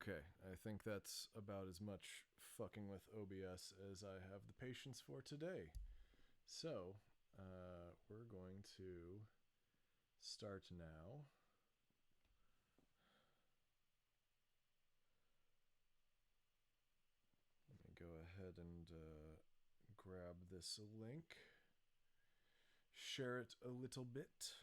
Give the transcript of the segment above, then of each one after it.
Okay, I think that's about as much fucking with OBS as I have the patience for today. So, we're going to start now. Let me go ahead and grab this link, share it a little bit.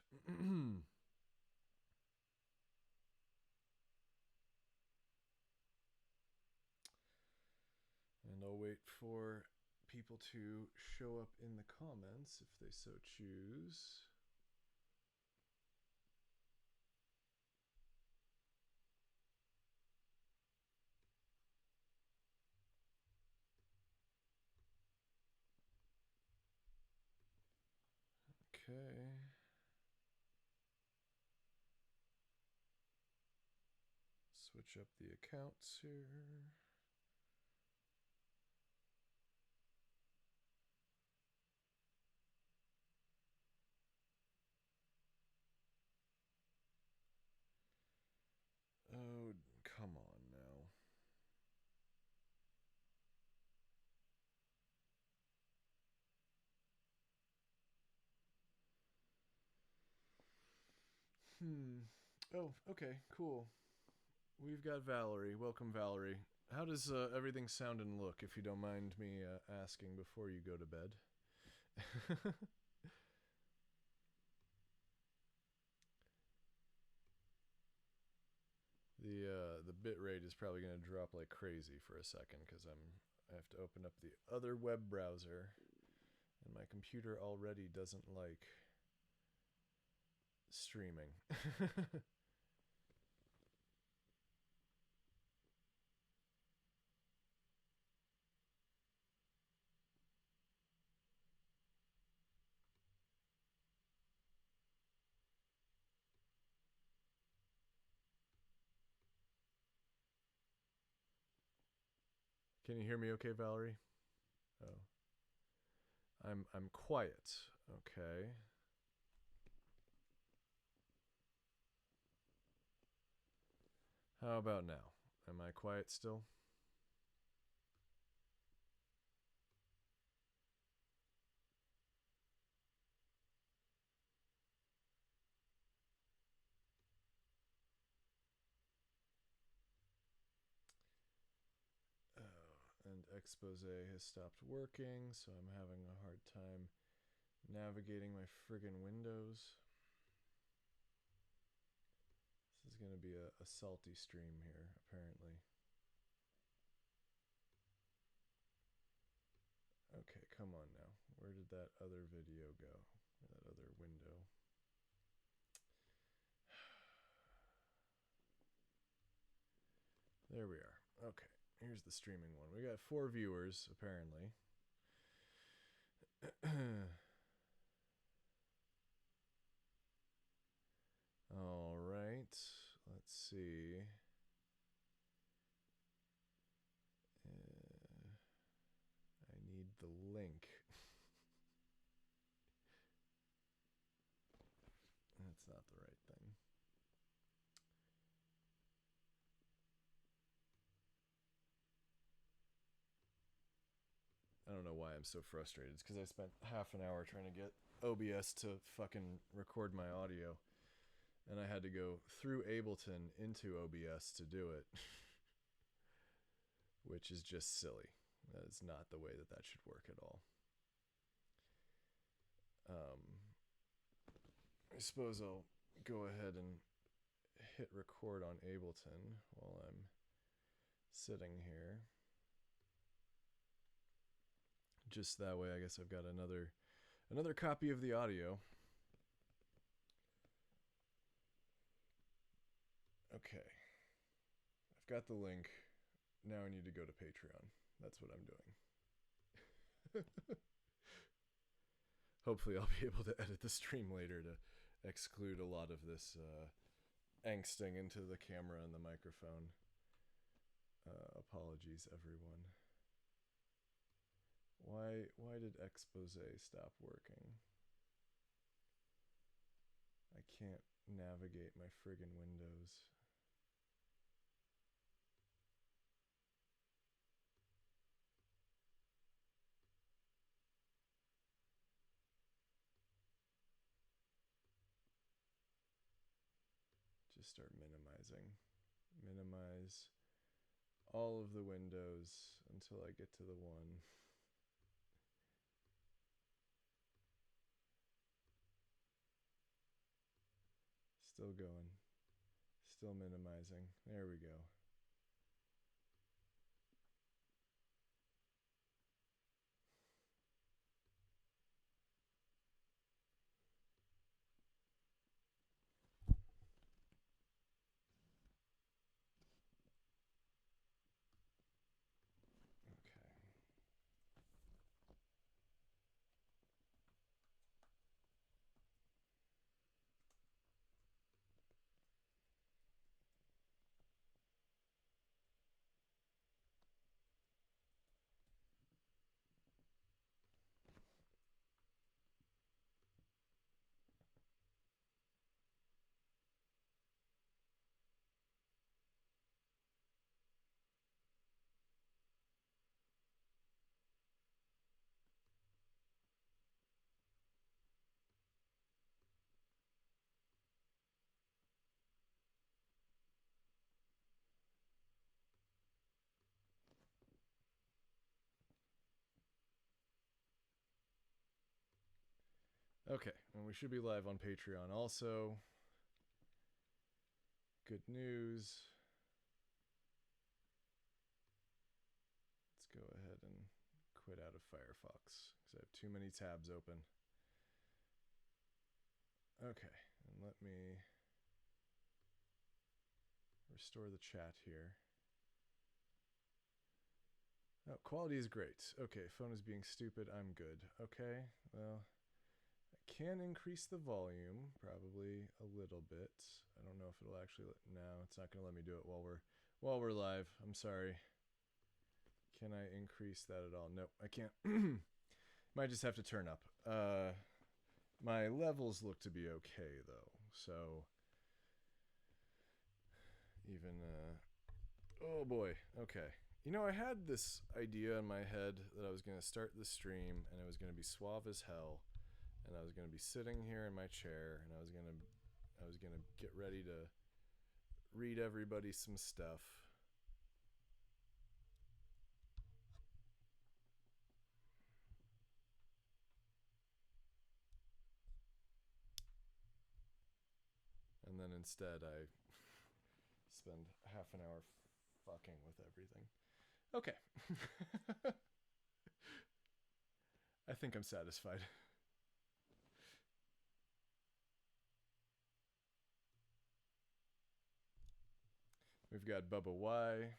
And I'll wait for people to show up in the comments if they so choose. Okay. Switch up the accounts here. Oh, come on now. Oh, okay, cool. We've got Valerie. Welcome, Valerie. How does everything sound and look, if you don't mind me asking before you go to bed? The bit rate is probably going to drop like crazy for a second because I have to open up the other web browser, and my computer already doesn't like streaming. Can you hear me okay, Valerie? Oh. I'm quiet. Okay. How about now? Am I quiet still? Oh, and expose has stopped working, so I'm having a hard time navigating my friggin' windows. This is gonna be a salty stream here, apparently. Okay, come on now. Where did that other video go? Or that other window? There we are. Okay, here's the streaming one. We got 4 viewers, apparently. All right, let's see. I need the link. That's not the right thing. I don't know why I'm so frustrated. It's because I spent half an hour trying to get OBS to fucking record my audio, and I had to go through Ableton into OBS to do it, which is just silly. That is not the way that that should work at all. I suppose I'll go ahead and hit record on Ableton while I'm sitting here. Just that way, I guess I've got another copy of the audio. Okay. I've got the link. Now I need to go to Patreon. That's what I'm doing. Hopefully I'll be able to edit the stream later to exclude a lot of this angsting into the camera and the microphone. Apologies, everyone. Why did expose stop working? I can't navigate my friggin' windows. just start minimizing. Minimize all of the windows until I get to the one. Still going. Still minimizing. There we go. Okay, and we should be live on Patreon also. Good news. Let's go ahead and quit out of Firefox because I have too many tabs open. Okay, and let me restore the chat here. Oh, quality is great. Okay, phone is being stupid. I'm good. Okay, well, I can increase the volume probably a little bit. I don't know if it'll actually no, it's not going to let me do it while we're live. I'm sorry. Can I increase that at all? Nope, I can't. Might just have to turn up. My levels look to be okay though. So even oh boy. Okay. You know, I had this idea in my head that I was going to start the stream and it was going to be suave as hell, and I was going to be sitting here in my chair and I was going to get ready to read everybody some stuff. And then instead I spend half an hour fucking with everything. Okay. I think I'm satisfied. We've got Bubba Y.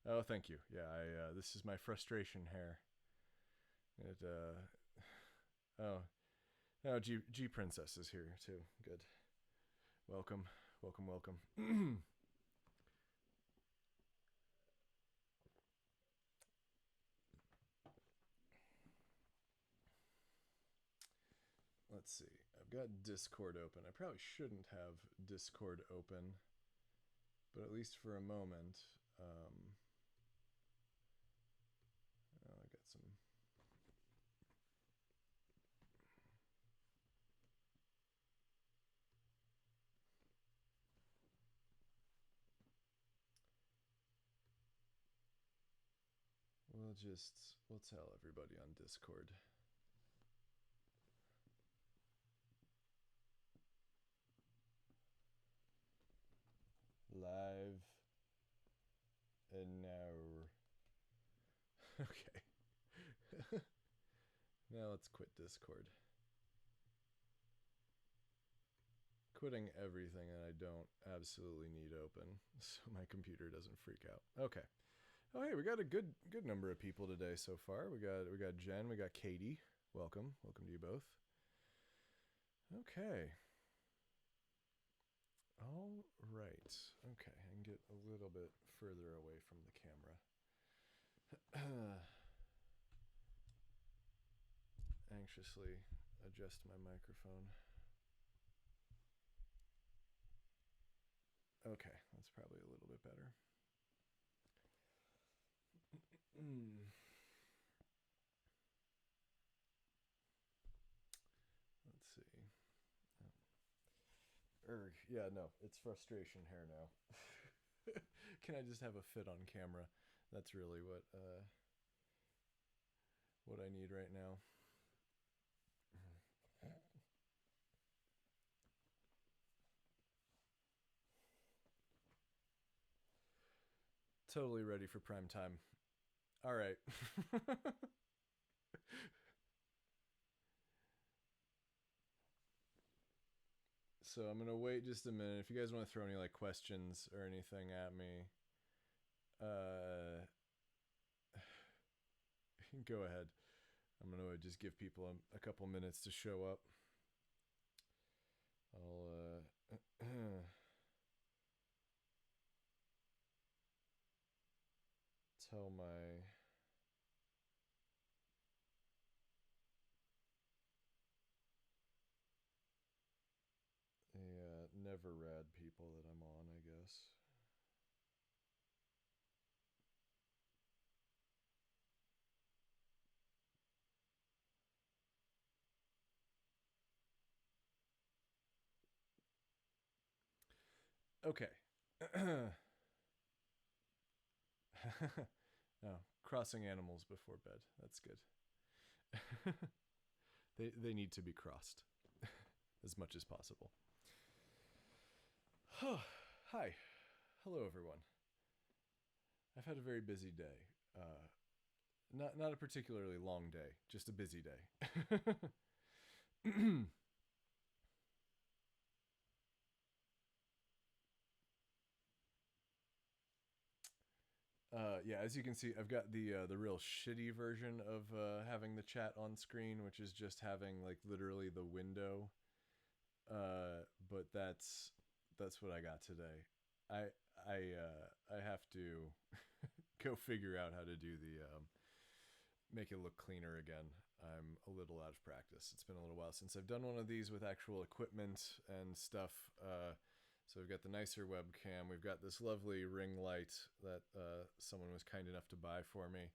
Oh, thank you. Yeah, this is my frustration hair. It oh, G Princess is here too. Good. Welcome. Let's see. I've got Discord open. I probably shouldn't have Discord open, but at least for a moment, I got some. We'll tell everybody on Discord. Live and now. Okay. Now let's quit Discord. Quitting everything that I don't absolutely need open so my computer doesn't freak out. Okay. Oh hey, we got a good number of people today so far. We got Jen, we got Katie. Welcome to you both. Okay. All right. Okay, I can get a little bit further away from the camera. Anxiously adjust my microphone. Okay, that's probably a little bit better. Let's see. Yeah, no, it's frustration hair now. Can I just have a fit on camera? That's really what I need right now. Totally ready for prime time. All right. So I'm gonna wait just a minute. If you guys want to throw any like questions or anything at me, uh, go ahead. I'm gonna just give people a couple minutes to show up. I'll tell my never rad people that I'm on, I guess. Okay. No, crossing animals before bed. That's good. They need to be crossed as much as possible. Hi. Hello, everyone. I've had a very busy day. Not a particularly long day, just a busy day. Yeah, as you can see, I've got the real shitty version of having the chat on screen, which is just having like literally the window. But that's what I got today. I have to go figure out how to do the make it look cleaner again. I'm a little out of practice. It's been a little while since I've done one of these with actual equipment and stuff. So we've got the nicer webcam. We've got this lovely ring light that someone was kind enough to buy for me.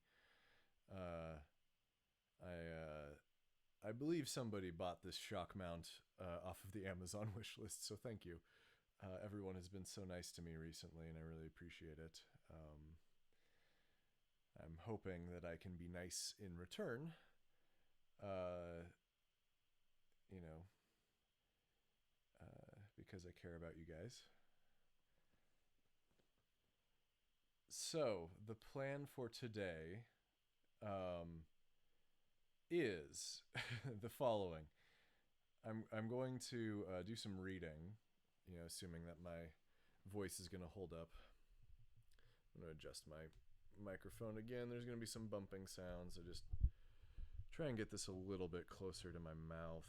I believe somebody bought this shock mount off of the Amazon wish list, so thank you. Everyone has been so nice to me recently, and I really appreciate it. I'm hoping that I can be nice in return. You know, because I care about you guys. So the plan for today is the following. I'm going to do some reading, assuming that my voice is going to hold up. I'm going to adjust my microphone again. There's going to be some bumping sounds. So just try and get this a little bit closer to my mouth.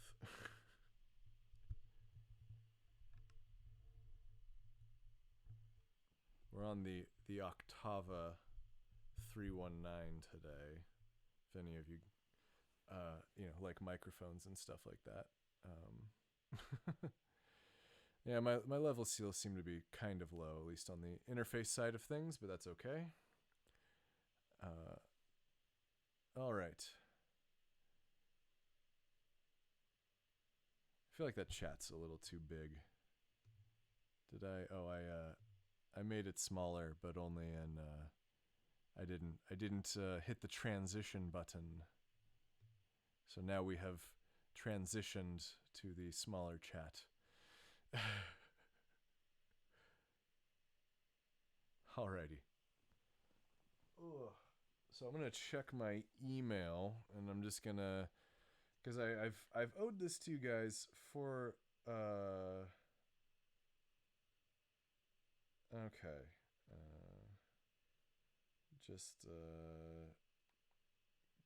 We're on the Octava 319 today. If any of you, like microphones and stuff like that. Yeah, my levels still seem to be kind of low, at least on the interface side of things, but that's okay. All right. I feel like that chat's a little too big. Did I? Oh, I made it smaller, but only in. I didn't hit the transition button. So now we have transitioned to the smaller chat. Alrighty. Ugh. So I'm gonna check my email, and I'm just gonna, because I've owed this to you guys for okay, just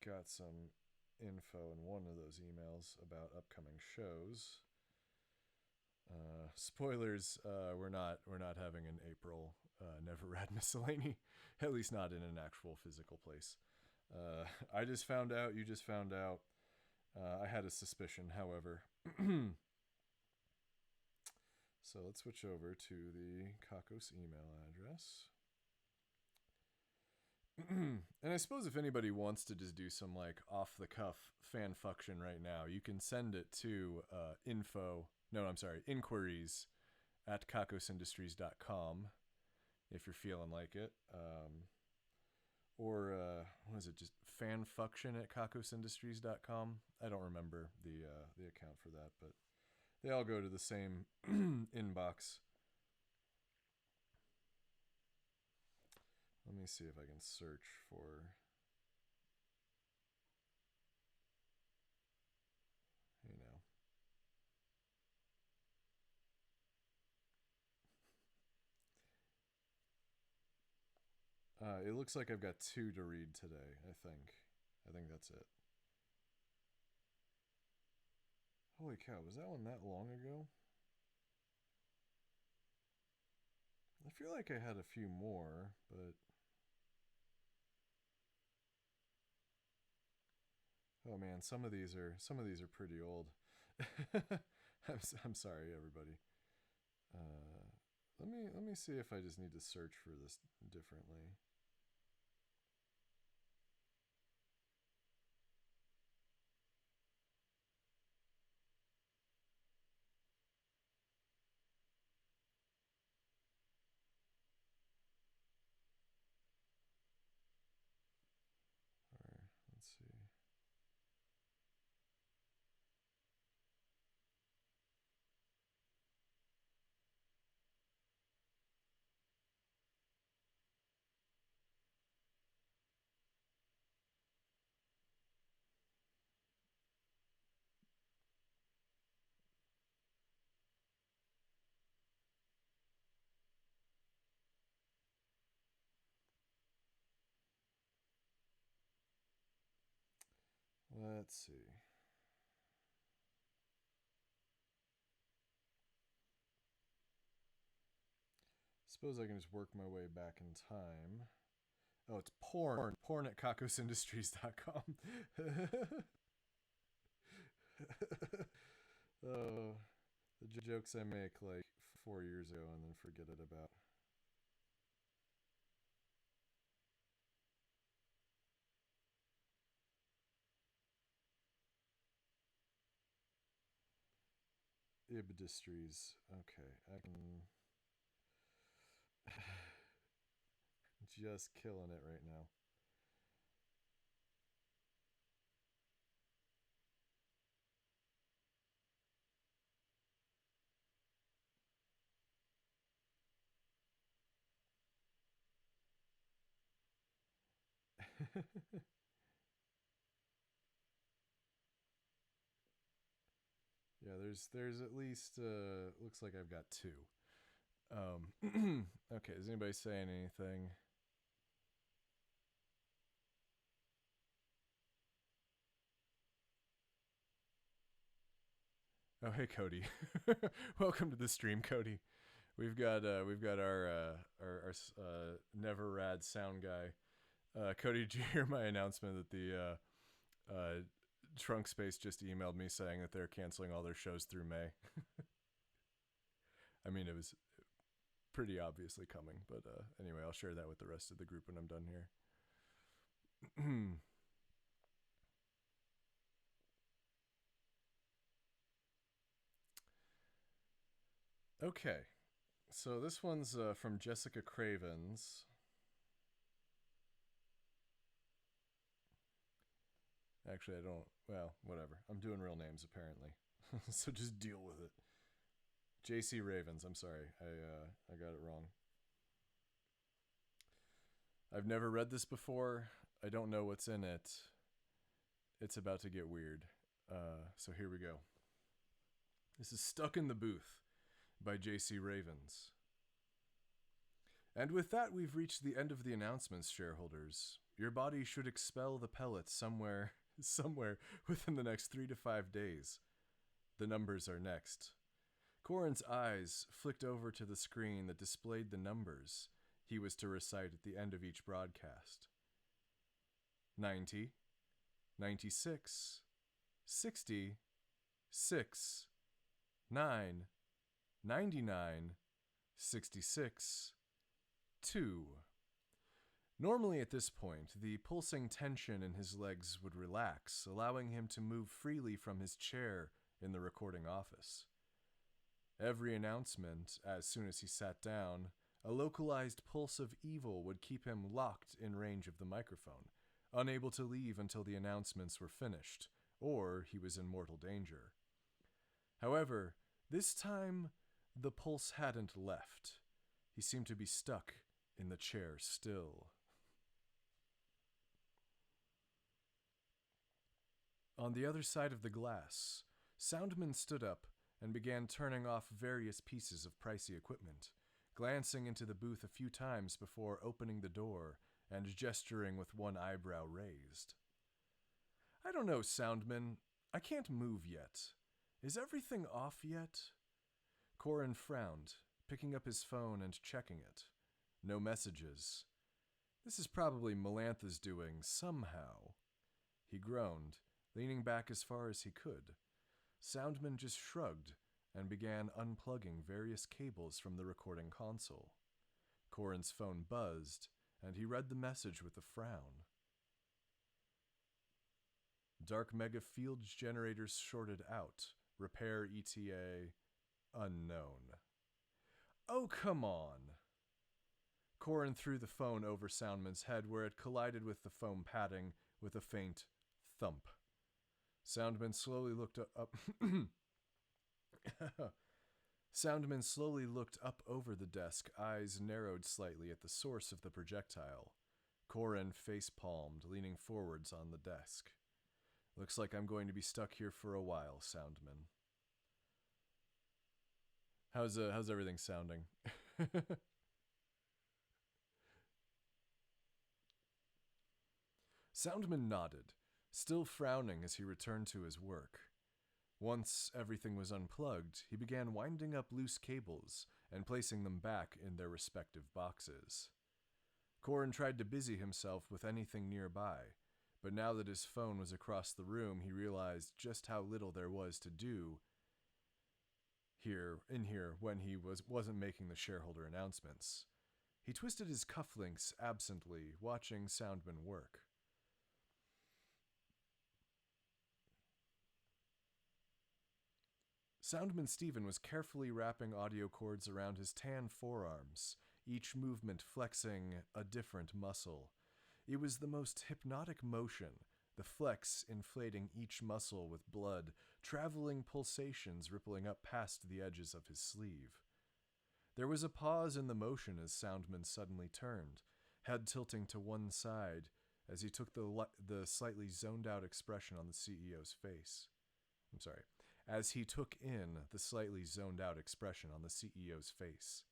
got some info in one of those emails about upcoming shows. Spoilers, we're not having an April Never Rad Miscellany, at least not in an actual physical place. I just found out, you just found out. I had a suspicion, however. So let's switch over to the Kakos email address. And I suppose if anybody wants to just do some like off the cuff fanfucktion right now, you can send it to inquiries at kakosindustries.com if you're feeling like it. Or what is it? Just Fanfucktion at kakosindustries.com. I don't remember the account for that, but they all go to the same inbox. Let me see if I can search for, you know. It looks like I've got 2 to read today, I think. I think that's it. Holy cow, was that one that long ago? I feel like I had a few more, but... Oh man, some of these are pretty old. I'm sorry, everybody. Let me see if I just need to search for this differently. All right, let's see. Let's see. Suppose I can just work my way back in time. Oh, it's porn. Porn at kakosindustries.com. Oh, the jokes I make like 4 years ago and then forget it about. Ibdistries. Okay, I can... Just killing it right now. Yeah, there's at least looks like I've got 2. Okay, is anybody saying anything? Oh, hey Cody. Welcome to the stream, Cody. We've got our never rad sound guy. Cody, did you hear my announcement that the Trunk Space just emailed me saying that they're canceling all their shows through May? I mean, it was pretty obviously coming, but anyway, I'll share that with the rest of the group when I'm done here. Okay, so this one's from Jessica Cravens. Actually, I don't. Well, whatever. I'm doing real names apparently, so just deal with it. J.C. Ravens. I'm sorry, I got it wrong. I've never read this before. I don't know what's in it. It's about to get weird. So here we go. This is Stuck in the Booth by J.C. Ravens. And with that, we've reached the end of the announcements, shareholders. Your body should expel the pellets somewhere within the next 3 to 5 days. The numbers are next. Corin's eyes flicked over to the screen that displayed the numbers he was to recite at the end of each broadcast. 90, 96, 60, 6, 9, 99, 66, 2. Normally at this point, the pulsing tension in his legs would relax, allowing him to move freely from his chair in the recording office. Every announcement, as soon as he sat down, a localized pulse of evil would keep him locked in range of the microphone, unable to leave until the announcements were finished, or he was in mortal danger. However, this time, the pulse hadn't left. He seemed to be stuck in the chair still. On the other side of the glass, Soundman stood up and began turning off various pieces of pricey equipment, glancing into the booth a few times before opening the door and gesturing with one eyebrow raised. "I don't know, Soundman. I can't move yet. Is everything off yet?" Corin frowned, picking up his phone and checking it. No messages. This is probably Melantha's doing, somehow. He groaned, leaning back as far as he could. Soundman just shrugged and began unplugging various cables from the recording console. Corin's phone buzzed, and he read the message with a frown. Dark Mega Field generators shorted out. Repair ETA unknown. Oh, come on. Corin threw the phone over Soundman's head where it collided with the foam padding with a faint thump. Soundman slowly looked up Soundman slowly looked up over the desk, eyes narrowed slightly at the source of the projectile. Corin face-palmed, leaning forwards on the desk. "Looks like I'm going to be stuck here for a while, Soundman." How's everything sounding? Soundman nodded, still frowning as he returned to his work. Once everything was unplugged, he began winding up loose cables and placing them back in their respective boxes. Corin tried to busy himself with anything nearby, but now that his phone was across the room, he realized just how little there was to do in here when he wasn't making the shareholder announcements. He twisted his cufflinks absently, watching Soundman work. Soundman Steven was carefully wrapping audio cords around his tan forearms, each movement flexing a different muscle. It was the most hypnotic motion, the flex inflating each muscle with blood, traveling pulsations rippling up past the edges of his sleeve. There was a pause in the motion as Soundman suddenly turned, head tilting to one side as he took the slightly zoned-out expression on the CEO's face. As he took in the slightly zoned-out expression on the CEO's face.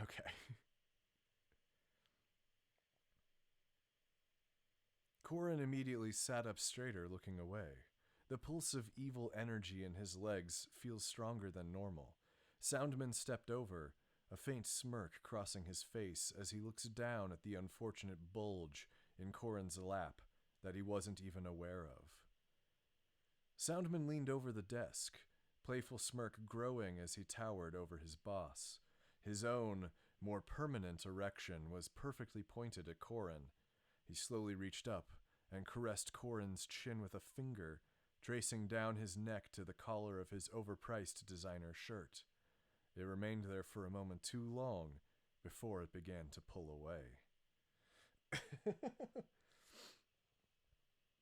Okay. Corin immediately sat up straighter, looking away. The pulse of evil energy in his legs feels stronger than normal. Soundman stepped over, a faint smirk crossing his face as he looks down at the unfortunate bulge in Corin's lap that he wasn't even aware of. Soundman leaned over the desk, playful smirk growing as he towered over his boss. His own, more permanent erection was perfectly pointed at Corin. He slowly reached up and caressed Corin's chin with a finger, tracing down his neck to the collar of his overpriced designer shirt. It remained there for a moment too long before it began to pull away.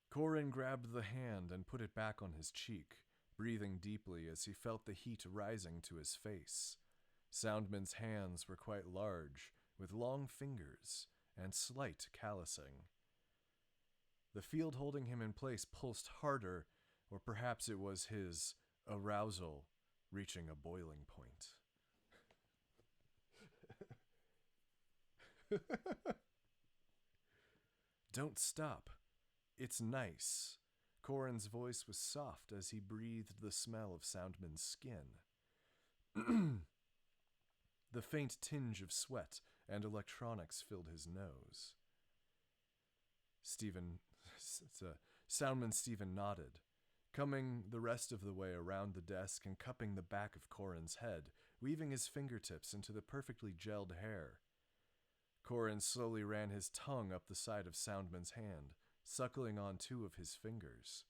Corin grabbed the hand and put it back on his cheek, breathing deeply as he felt the heat rising to his face. Soundman's hands were quite large, with long fingers and slight callousing. The field holding him in place pulsed harder, or perhaps it was his arousal reaching a boiling point. "Don't stop. It's nice." Corin's voice was soft as he breathed the smell of Soundman's skin. The faint tinge of sweat and electronics filled his nose. Soundman Steven nodded, coming the rest of the way around the desk and cupping the back of Corin's head, weaving his fingertips into the perfectly gelled hair. Corin slowly ran his tongue up the side of Soundman's hand, suckling on two of his fingers.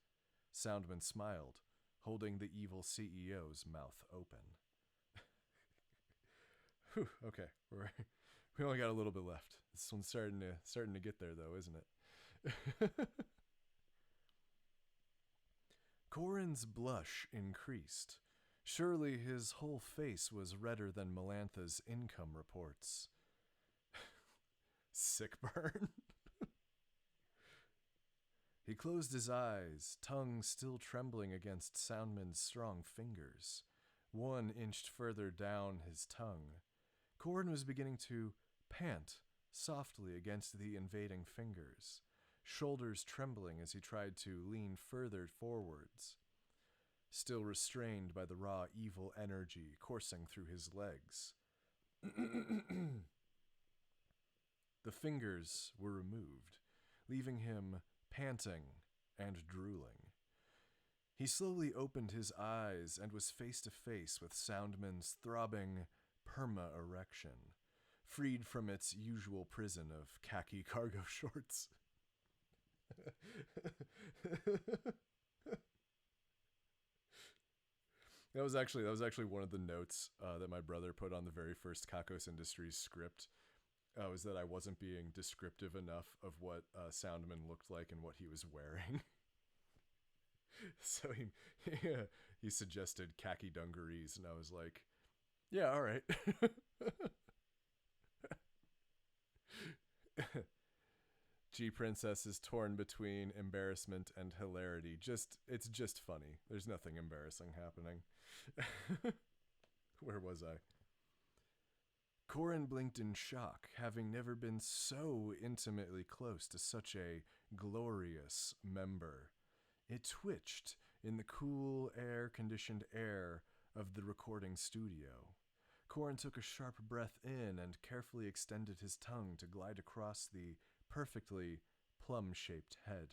Soundman smiled, holding the evil CEO's mouth open. Whew, okay, we only got a little bit left. This one's starting to get there, though, isn't it? Corin's blush increased. Surely his whole face was redder than Melantha's income reports. Sick burn. He closed his eyes, tongue still trembling against Soundman's strong fingers. One inched further down his tongue. Corin was beginning to pant softly against the invading fingers, shoulders trembling as he tried to lean further forwards, still restrained by the raw evil energy coursing through his legs. The fingers were removed, leaving him panting and drooling. He slowly opened his eyes and was face to face with Soundman's throbbing perma-erection, freed from its usual prison of khaki cargo shorts. That was actually one of the notes that my brother put on the very first Kakos Industries script. Was that I wasn't being descriptive enough of what Soundman looked like and what he was wearing. So he suggested khaki dungarees, and I was like, yeah, all right. G-Princess is torn between embarrassment and hilarity. It's just funny. There's nothing embarrassing happening. Where was I? Corin blinked in shock, having never been so intimately close to such a glorious member. It twitched in the cool, air-conditioned air of the recording studio. Corin took a sharp breath in and carefully extended his tongue to glide across the perfectly plum-shaped head.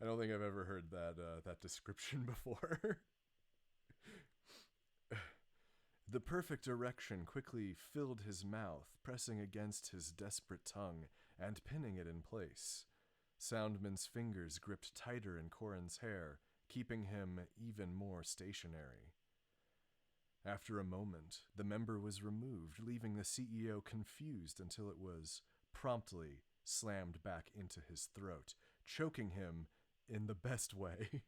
I don't think I've ever heard that description before. The perfect erection quickly filled his mouth, pressing against his desperate tongue and pinning it in place. Soundman's fingers gripped tighter in Corin's hair, keeping him even more stationary. After a moment, the member was removed, leaving the CEO confused until it was promptly slammed back into his throat, choking him in the best way.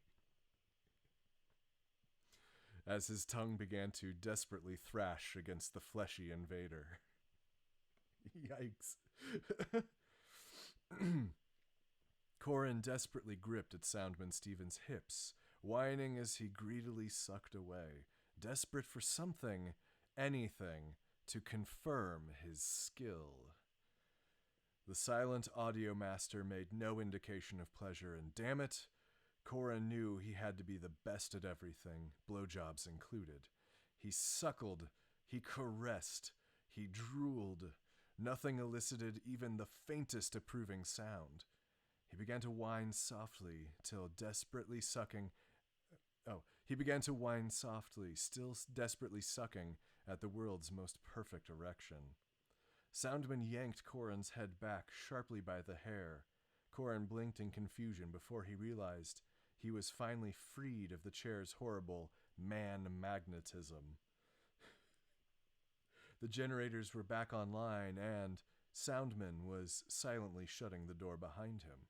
As his tongue began to desperately thrash against the fleshy invader. Yikes. Corin desperately gripped at Soundman Stevens' hips, whining as he greedily sucked away, desperate for something, anything, to confirm his skill. The silent audio master made no indication of pleasure, and damn it, Corin knew he had to be the best at everything, blowjobs included. He suckled, he caressed, he drooled. Nothing elicited even the faintest approving sound. He began to whine softly, still desperately sucking at the world's most perfect erection. Soundman yanked Corin's head back sharply by the hair. Corin blinked in confusion before he realized he was finally freed of the chair's horrible man-magnetism. The generators were back online, and Soundman was silently shutting the door behind him.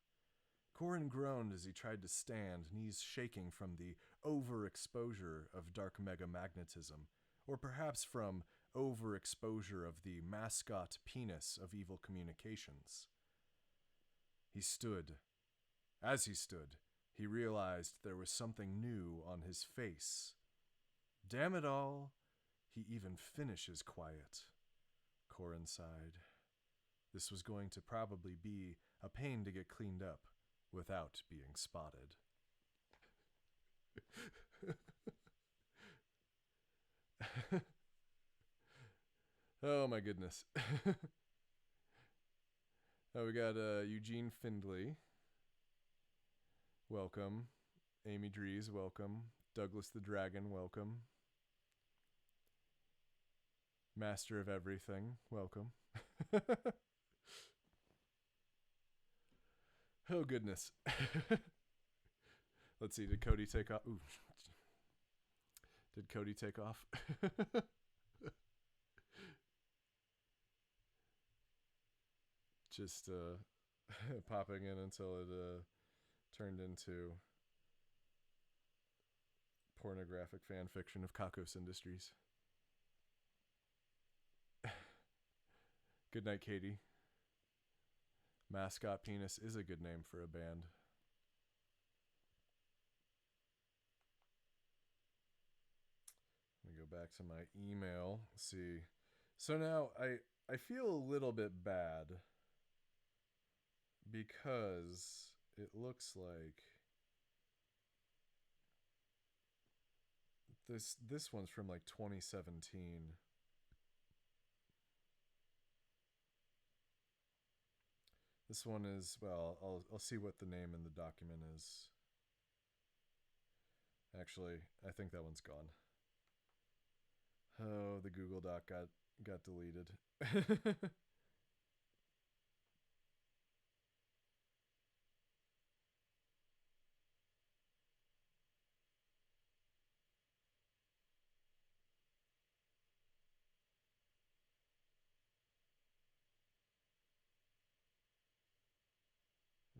Corin groaned as he tried to stand, knees shaking from the overexposure of dark mega-magnetism, or perhaps from overexposure of the mascot penis of evil communications. He stood. As he stood, he realized there was something new on his face. Damn it all, he even finishes quiet. Corin sighed. This was going to probably be a pain to get cleaned up without being spotted. Oh my goodness. Oh, we got Eugene Findley. Welcome. Amy Dries, welcome. Douglas the Dragon, welcome. Master of Everything, welcome. Oh, goodness. Let's see. Did Cody take off? Ooh. Did Cody take off? Just popping in until it turned into pornographic fan fiction of Kakos Industries. Good night, Katie. Mascot Penis is a good name for a band. Let me go back to my email. Let's see. So now I feel a little bit bad because it looks like this one's from like 2017. This one is, well, I'll see what the name in the document is. Actually, I think that one's gone. Oh, the Google Doc got deleted.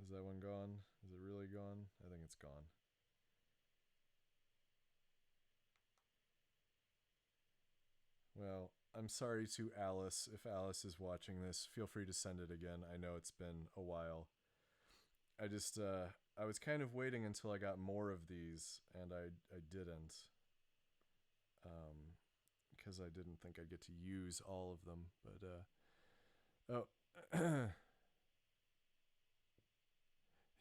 Is that one gone? Is it really gone? I think it's gone. Well, I'm sorry to Alice. If Alice is watching this, feel free to send it again. I know it's been a while. I was kind of waiting until I got more of these, and I didn't. Because I didn't think I'd get to use all of them. But, oh.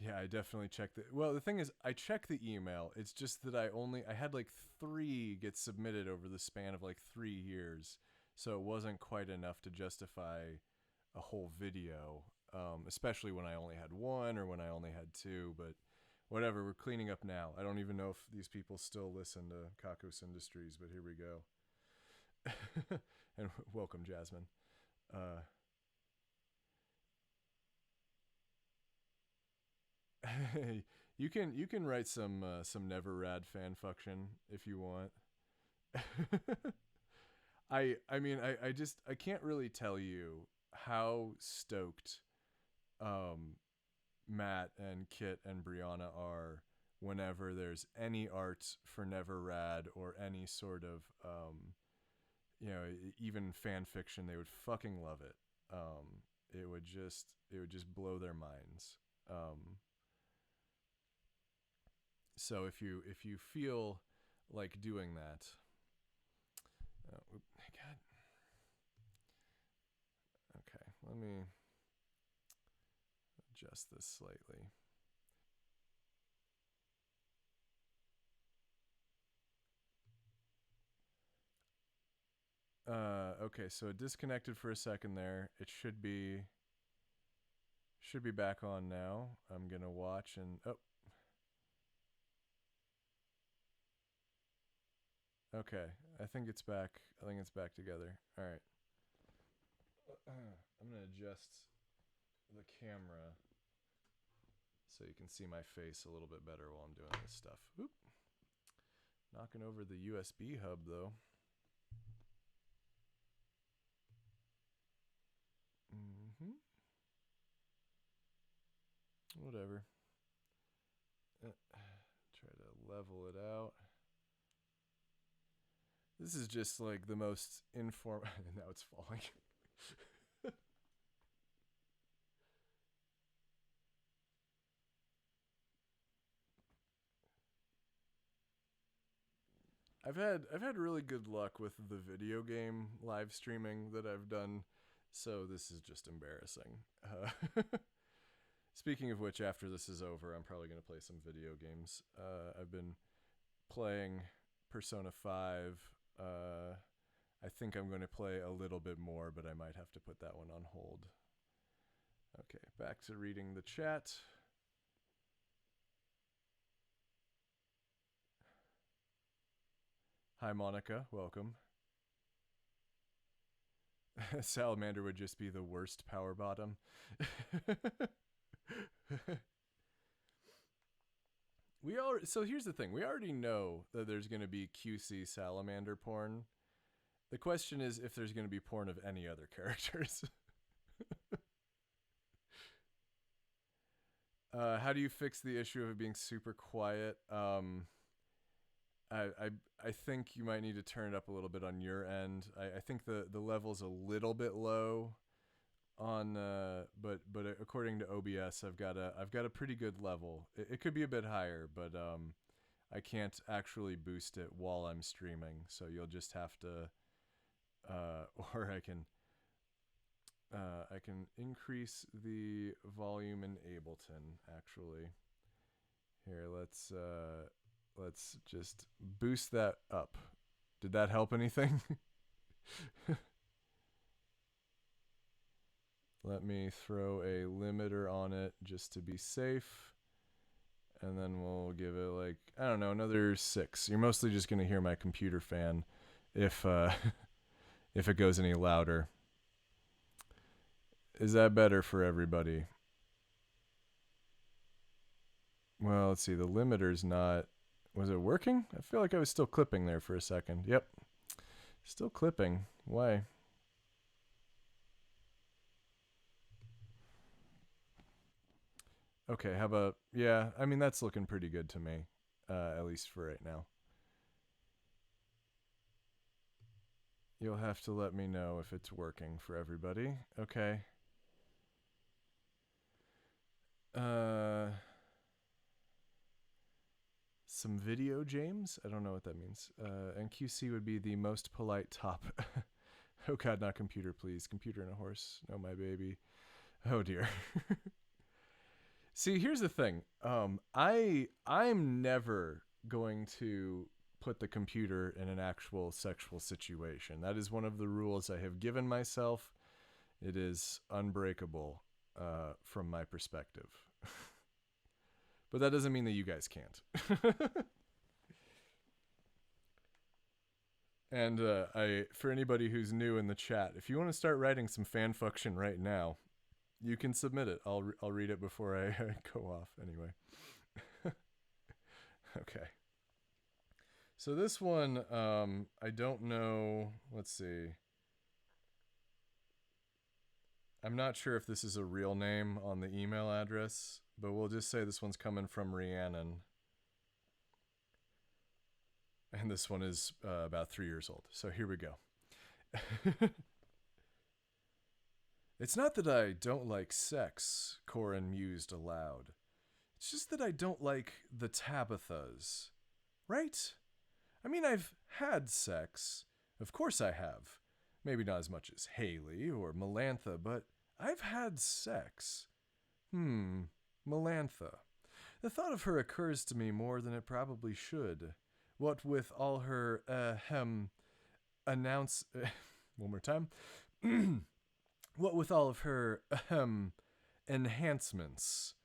Yeah, I definitely checked it. Well, the thing is, I check the email. It's just that I had like 3 get submitted over the span of like 3 years, so it wasn't quite enough to justify a whole video. Especially when I only had 1 or when I only had 2. But whatever, we're cleaning up now. I don't even know if these people still listen to Kakos Industries, but here we go. And welcome, Jasmine. You can write some Never Rad Fanfucktion if you want. I can't really tell you how stoked Matt and Kit and Brianna are whenever there's any art for Never Rad or any sort of even fan fiction. They would fucking love it. It would just blow their minds. So if you feel like doing that, God, okay, let me adjust this slightly. Okay, so it disconnected for a second there. It should be back on now. I'm gonna watch and okay, I think it's back. I think it's back together. All right. I'm gonna adjust the camera so you can see my face a little bit better while I'm doing this stuff. Oop. Knocking over the USB hub though. Whatever. Try to level it out. This is just like the most informal. Now it's falling. I've had really good luck with the video game live streaming that I've done, so this is just embarrassing. Speaking of which, after this is over, I'm probably going to play some video games. I've been playing Persona 5. I think I'm going to play a little bit more, but I might have to put that one on hold. Okay, back to reading the chat. Hi, Monica. Welcome. Salamander would just be the worst power bottom. So here's the thing. We already know that there's going to be QC salamander porn. The question is if there's going to be porn of any other characters. How do you fix the issue of it being super quiet? I think you might need to turn it up a little bit on your end. I think the level's a little bit low on but according to OBS I've got a pretty good level. It could be a bit higher, but I can't actually boost it while I'm streaming, so you'll just have to or I can increase the volume in Ableton actually. Here, let's just boost that up. Did that help anything? Let me throw a limiter on it just to be safe. And then we'll give it like, I don't know, another 6. You're mostly just going to hear my computer fan if it goes any louder. Is that better for everybody? Well, let's see. The limiter's not... Was it working? I feel like I was still clipping there for a second. Yep. Still clipping. Why? Okay, how about... Yeah, I mean, that's looking pretty good to me. At least for right now. You'll have to let me know if it's working for everybody. Okay. Some video, James? I don't know what that means. And QC would be the most polite top. Oh god, not computer, please. Computer and a horse. No, my baby. Oh dear. See, here's the thing. I'm never going to put the computer in an actual sexual situation. That is one of the rules I have given myself. It is unbreakable from my perspective. But that doesn't mean that you guys can't. And for anybody who's new in the chat, if you want to start writing some fanfucktion right now, you can submit it. I'll read it before I go off anyway. Okay. So this one, I don't know. Let's see. I'm not sure if this is a real name on the email address, but we'll just say this one's coming from Rhiannon. And this one is about 3 years old. So here we go. It's not that I don't like sex, Corin mused aloud. It's just that I don't like the Tabithas. Right? I mean, I've had sex. Of course I have. Maybe not as much as Haley or Melantha, but I've had sex. Melantha. The thought of her occurs to me more than it probably should. What with all her, one more time. What with all of her, enhancements.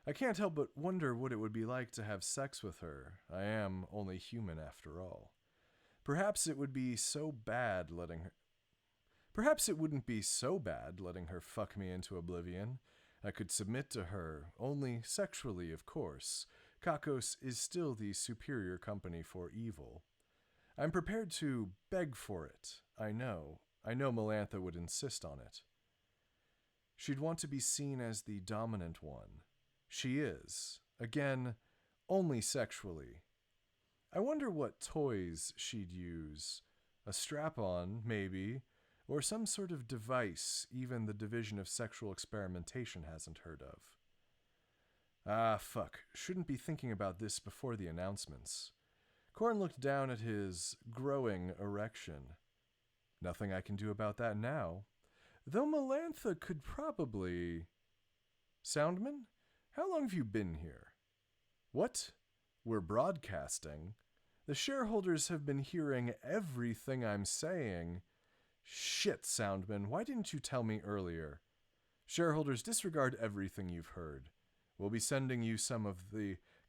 I can't help but wonder what it would be like to have sex with her. I am only human after all. Perhaps it wouldn't be so bad letting her fuck me into oblivion. I could submit to her, only sexually, of course. Kakos is still the superior company for evil. I'm prepared to beg for it. I know Melantha would insist on it. She'd want to be seen as the dominant one. She is. Again, only sexually. I wonder what toys she'd use. A strap-on, maybe, or some sort of device even the Division of Sexual Experimentation hasn't heard of. Ah, fuck. Shouldn't be thinking about this before the announcements. Corn looked down at his growing erection. Nothing I can do about that now. Though Melantha could probably... Soundman? How long have you been here? What? We're broadcasting. The shareholders have been hearing everything I'm saying. Shit, Soundman, why didn't you tell me earlier? Shareholders, disregard everything you've heard. We'll be sending you some of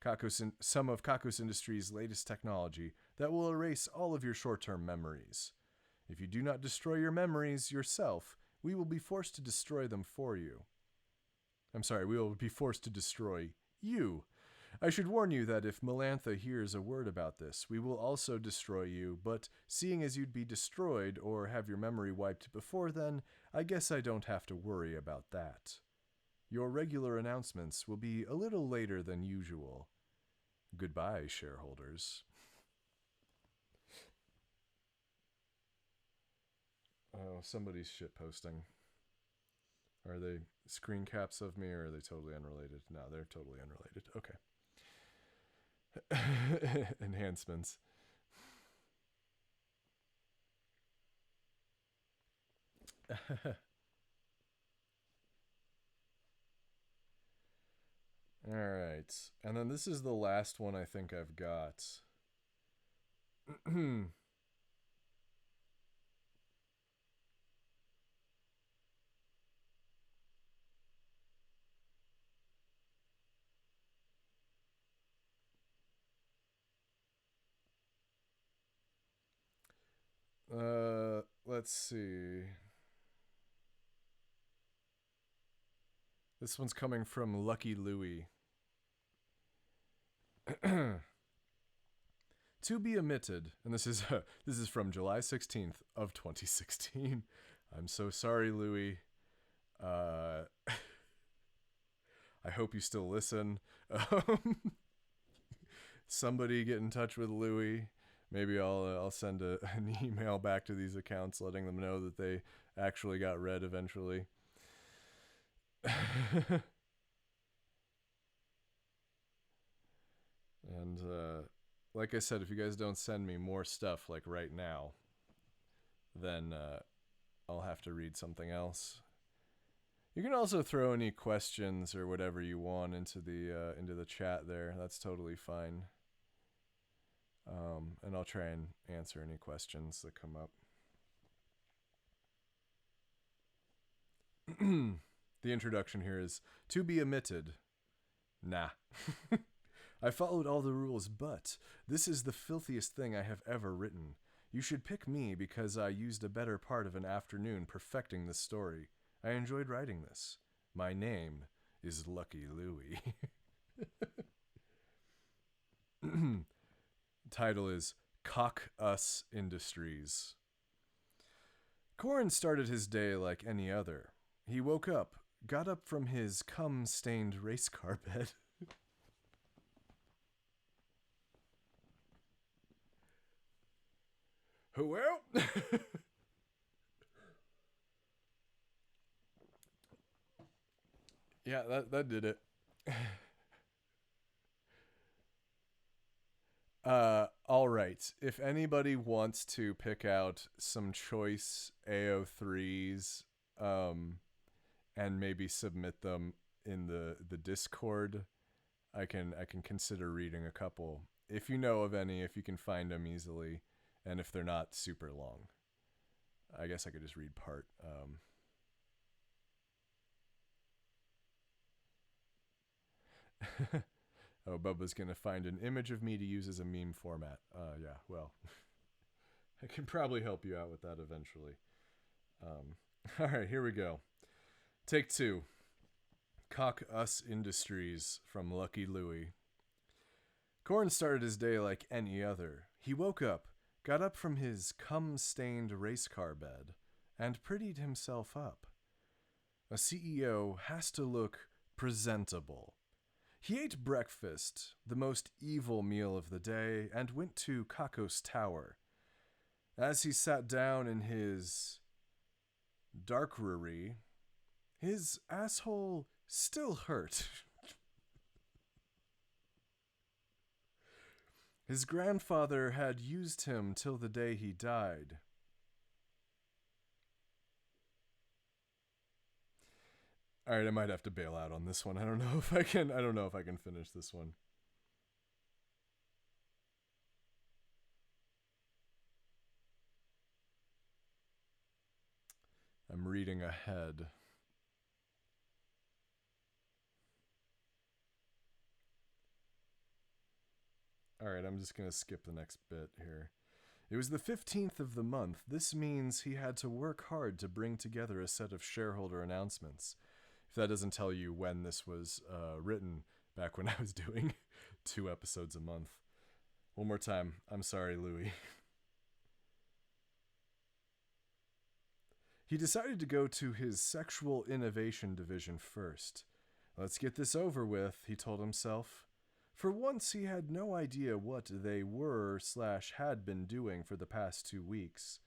Kakos Industries' latest technology that will erase all of your short-term memories. If you do not destroy your memories yourself, we will be forced to destroy them for you. I'm sorry, we will be forced to destroy you. I should warn you that if Melantha hears a word about this, we will also destroy you, but seeing as you'd be destroyed or have your memory wiped before then, I guess I don't have to worry about that. Your regular announcements will be a little later than usual. Goodbye, shareholders. Oh, somebody's shitposting. Are they screen caps of me, or are they totally unrelated? No, they're totally unrelated. Okay. Enhancements. All right. And then this is the last one I think I've got. Let's see. This one's coming from Lucky Louie. To be omitted, and this is from July 16th of 2016. I'm so sorry, Louie. I hope you still listen. Somebody get in touch with Louie. Maybe I'll send an email back to these accounts letting them know that they actually got read eventually. And like I said, if you guys don't send me more stuff like right now, then I'll have to read something else. You can also throw any questions or whatever you want into the chat there. That's totally fine. And I'll try and answer any questions that come up. The introduction here is, to be omitted. Nah. I followed all the rules, but this is the filthiest thing I have ever written. You should pick me because I used a better part of an afternoon perfecting this story. I enjoyed writing this. My name is Lucky Louie. Title is Cock Us Industries. Corin started his day like any other. He woke up, got up from his cum-stained race car bed. Well, yeah, that did it. All right. If anybody wants to pick out some choice AO3s, and maybe submit them in the Discord, I can consider reading a couple. If you know of any, if you can find them easily, and if they're not super long. I guess I could just read part. Oh, Bubba's gonna find an image of me to use as a meme format. Yeah, well, I can probably help you out with that eventually. All right, here we go. Take 2. Cock Us Industries from Lucky Louie. Corin started his day like any other. He woke up, got up from his cum-stained race car bed, and prettied himself up. A CEO has to look presentable. He ate breakfast, the most evil meal of the day, and went to Kakos Tower. As he sat down in his darkery, his asshole still hurt. His grandfather had used him till the day he died. All right, I might have to bail out on this one. I don't know if I can finish this one. I'm reading ahead. All right, I'm just going to skip the next bit here. It was the 15th of the month. This means he had to work hard to bring together a set of shareholder announcements. If that doesn't tell you when this was written, back when I was doing 2 episodes a month. One more time. I'm sorry, Louis. He decided to go to his sexual innovation division first. Let's get this over with, he told himself. For once, he had no idea what they were/had been doing for the past 2 weeks.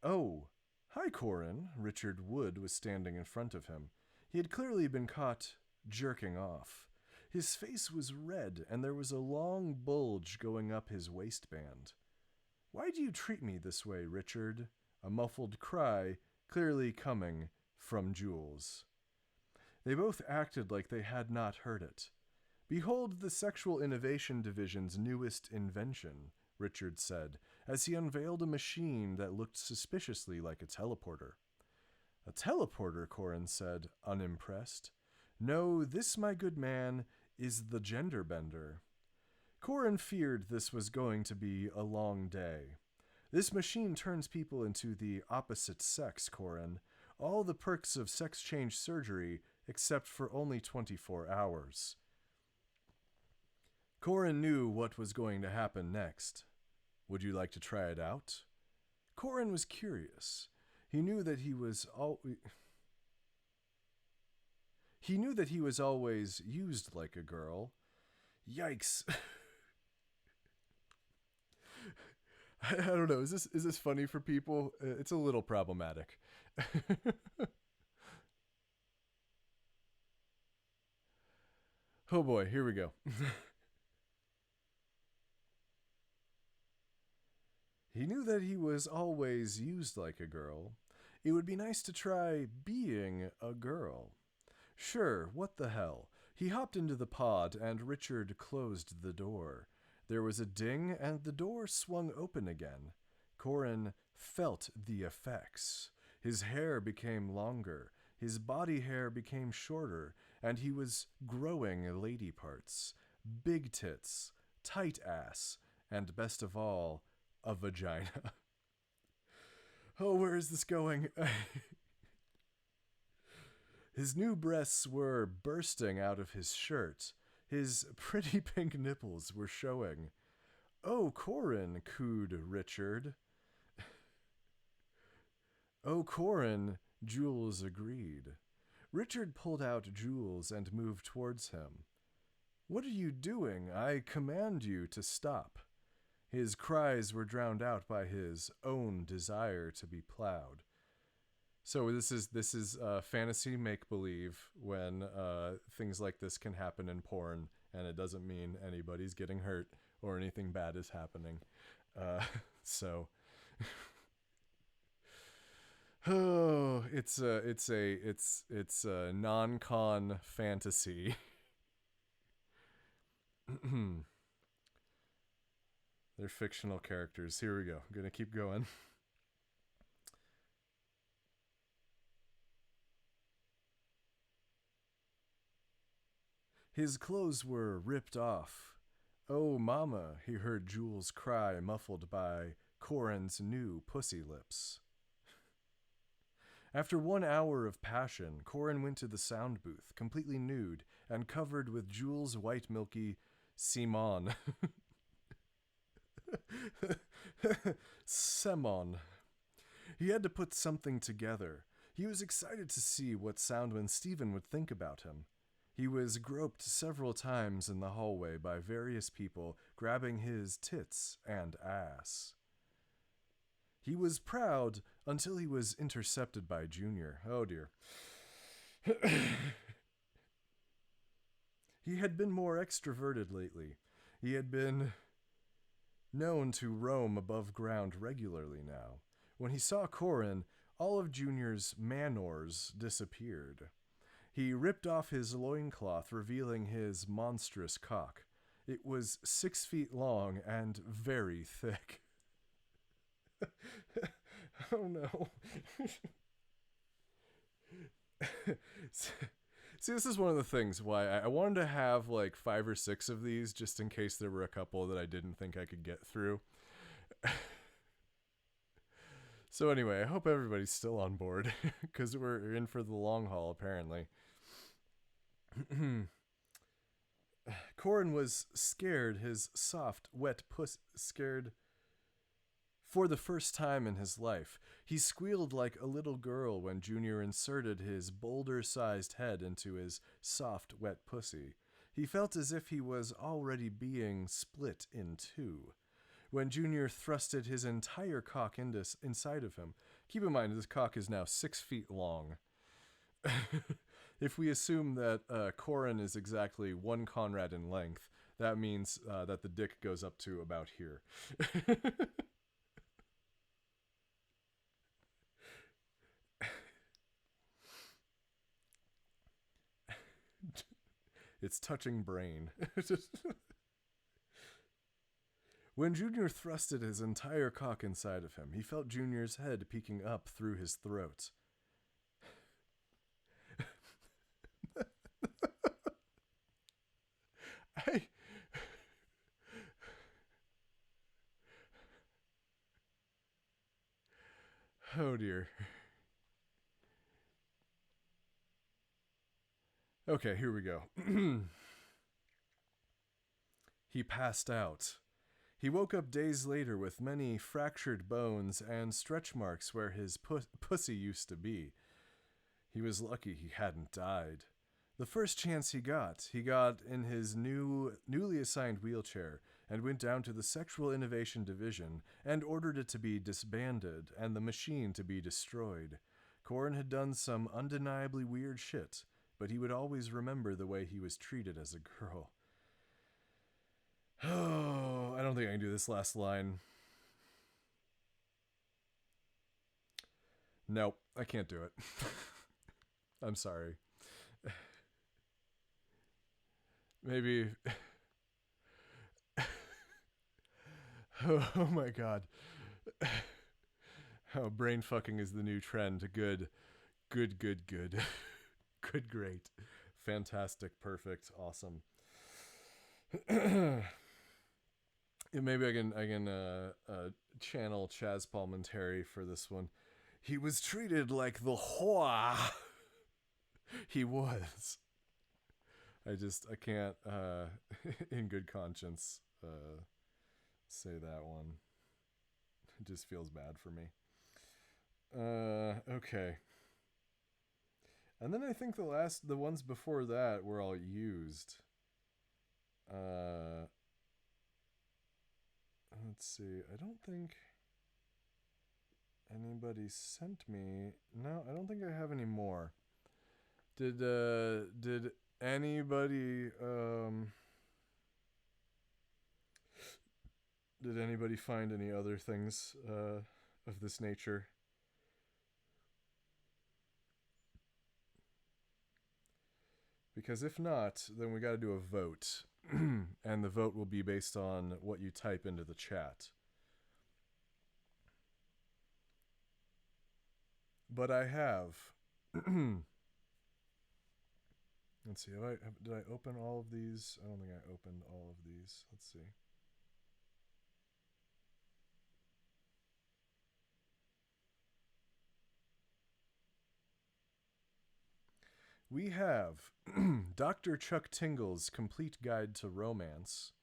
Oh, hi, Corin. Richard Wood was standing in front of him. He had clearly been caught jerking off. His face was red, and there was a long bulge going up his waistband. Why do you treat me this way, Richard? A muffled cry, clearly coming from Jules. They both acted like they had not heard it. Behold the Sexual Innovation Division's newest invention, Richard said, as he unveiled a machine that looked suspiciously like a teleporter. A teleporter, Corin said, unimpressed. No, this, my good man, is the gender bender. Corin feared this was going to be a long day. This machine turns people into the opposite sex, Corin. All the perks of sex change surgery, except for only 24 hours. Corin knew what was going to happen next. Would you like to try it out? Corin was curious. He knew that he was always used like a girl. Yikes. I don't know. Is this funny for people? It's a little problematic. Oh boy, here we go. He knew that he was always used like a girl. It would be nice to try being a girl. Sure, what the hell? He hopped into the pod and Richard closed the door. There was a ding and the door swung open again. Corin felt the effects. His hair became longer, his body hair became shorter, and he was growing lady parts, big tits, tight ass, and best of all, a vagina. Oh, where is this going? His new breasts were bursting out of his shirt. His pretty pink nipples were showing. Oh, Corin, cooed Richard. Oh, Corin, Jules agreed. Richard pulled out Jules and moved towards him. What are you doing? I command you to stop. His cries were drowned out by his own desire to be plowed. So this is fantasy make-believe when things like this can happen in porn, and it doesn't mean anybody's getting hurt or anything bad is happening. Oh, it's a non-con fantasy. They're fictional characters. Here we go. I'm gonna keep going. His clothes were ripped off. Oh, mama, he heard Jules cry, muffled by Corin's new pussy lips. After 1 hour of passion, Corin went to the sound booth, completely nude and covered with Jules' white milky semen. Semon. He had to put something together. He was excited to see what Soundman Stephen would think about him. He was groped several times in the hallway by various people grabbing his tits and ass. He was proud until he was intercepted by Junior. Oh dear. He had been more extroverted lately. He had been known to roam above ground regularly now. When he saw Corin, all of Junior's manors disappeared. He ripped off his loincloth, revealing his monstrous cock. It was 6 feet long and very thick. Oh no. See, this is one of the things why I wanted to have like 5 or 6 of these just in case there were a couple that I didn't think I could get through. So anyway, I hope everybody's still on board because we're in for the long haul apparently. Corin was scared. His soft, wet puss scared for the first time in his life. He squealed like a little girl when Junior inserted his boulder-sized head into his soft, wet pussy. He felt as if he was already being split in two. When Junior thrusted his entire cock inside of him. Keep in mind, this cock is now 6 feet long. If we assume that Corin is exactly 1 Conrad in length, that means that the dick goes up to about here. It's touching brain. When Junior thrusted his entire cock inside of him, he felt Junior's head peeking up through his throat. Oh dear. Okay, here we go. He passed out. He woke up days later with many fractured bones and stretch marks where his pussy used to be. He was lucky he hadn't died. The first chance he got in his newly assigned wheelchair and went down to the Sexual Innovation Division and ordered it to be disbanded and the machine to be destroyed. Corin had done some undeniably weird shit, but he would always remember the way he was treated as a girl. Oh, I don't think I can do this last line. Nope, I can't do it. I'm sorry. Maybe... Oh my god. Oh, brain fucking is the new trend. Good. Good. Good, great. Fantastic, perfect, awesome. Maybe I can channel Chaz Palminteri for this one. He was treated like the whore he was. I can't, in good conscience, say that one. It just feels bad for me. Okay. And then I think the ones before that were all used. Let's see. I don't think anybody sent me. No, I don't think I have any more. Did anybody did anybody find any other things of this nature? Because if not, then we got to do a vote. And the vote will be based on what you type into the chat. But I have... Let's see, did I open all of these? I don't think I opened all of these. Let's see. We have Dr. Chuck Tingle's Complete Guide to Romance.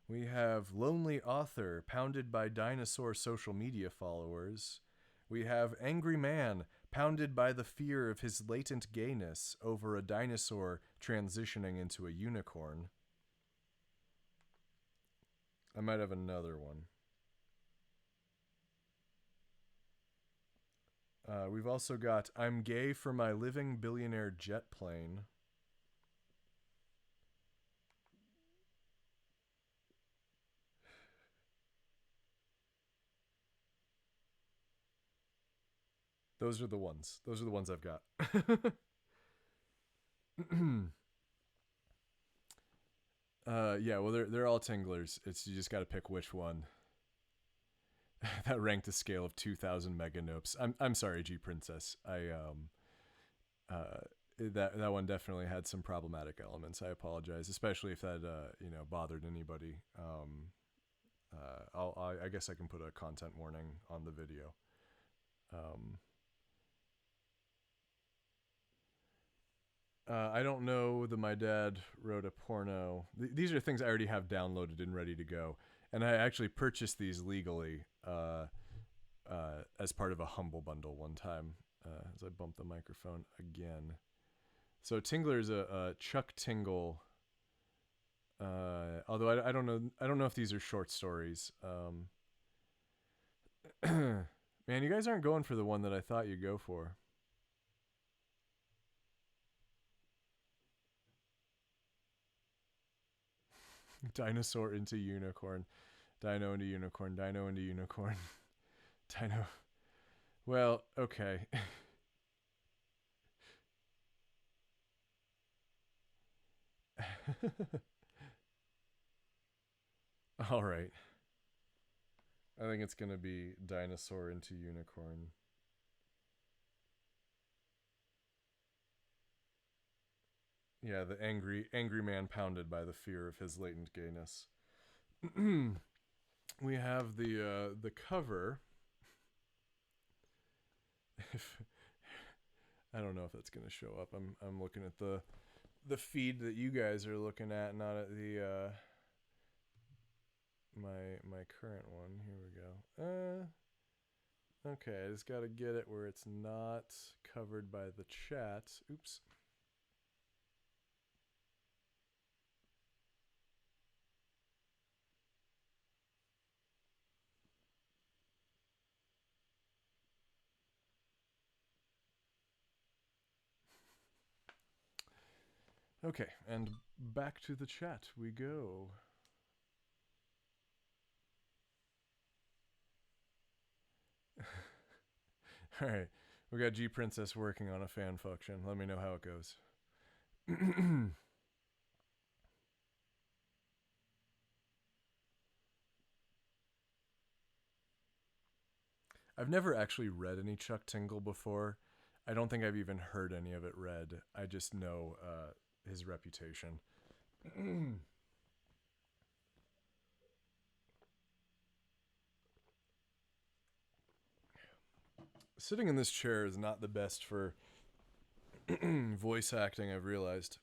We have Lonely Author, Pounded by Dinosaur Social Media Followers. We have Angry Man, pounded by the fear of his latent gayness over a dinosaur transitioning into a unicorn. I might have another one. We've also got I'm Gay for My Living Billionaire Jet Plane. Those are the ones. Those are the ones I've got. Yeah, well, they're all Tinglers. It's you just got to pick which one. That ranked a scale of 2,000 meganopes. I'm sorry, G Princess. That one definitely had some problematic elements. I apologize, especially if that bothered anybody. I guess I can put a content warning on the video. I don't know that my dad wrote a porno. These are things I already have downloaded and ready to go. And I actually purchased these legally as part of a Humble Bundle one time. As I bump the microphone again. So Tinglers, a Chuck Tingle. Although I don't know if these are short stories. Man, you guys aren't going for the one that I thought you'd go for. Dinosaur into unicorn. Dino into unicorn. Dino into unicorn. Dino. Well, okay. All right. I think it's going to be dinosaur into unicorn. Yeah, the angry man pounded by the fear of his latent gayness. We have the cover. I don't know if that's going to show up. I'm looking at the feed that you guys are looking at, not at the my current one. Here we go. Okay, I just got to get it where it's not covered by the chat. Oops. Okay, and back to the chat we go. All right, we got G Princess working on a fanfucktion. Let me know how it goes. I've never actually read any Chuck Tingle before. I don't think I've even heard any of it read. I just know his reputation. Sitting in this chair is not the best for voice acting, I've realized.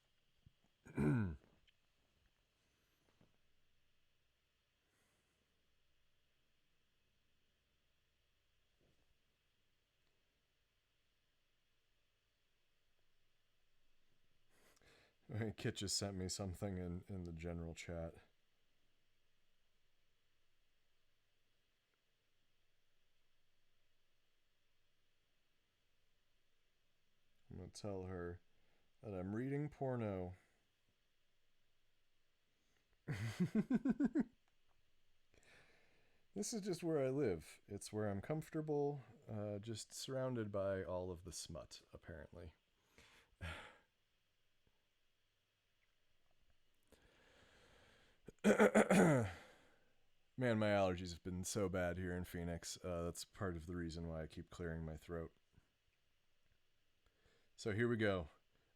Kit just sent me something in the general chat. I'm going to tell her that I'm reading porno. This is just where I live. It's where I'm comfortable, just surrounded by all of the smut, apparently. Man, my allergies have been so bad here in Phoenix. That's part of the reason why I keep clearing my throat. So here we go.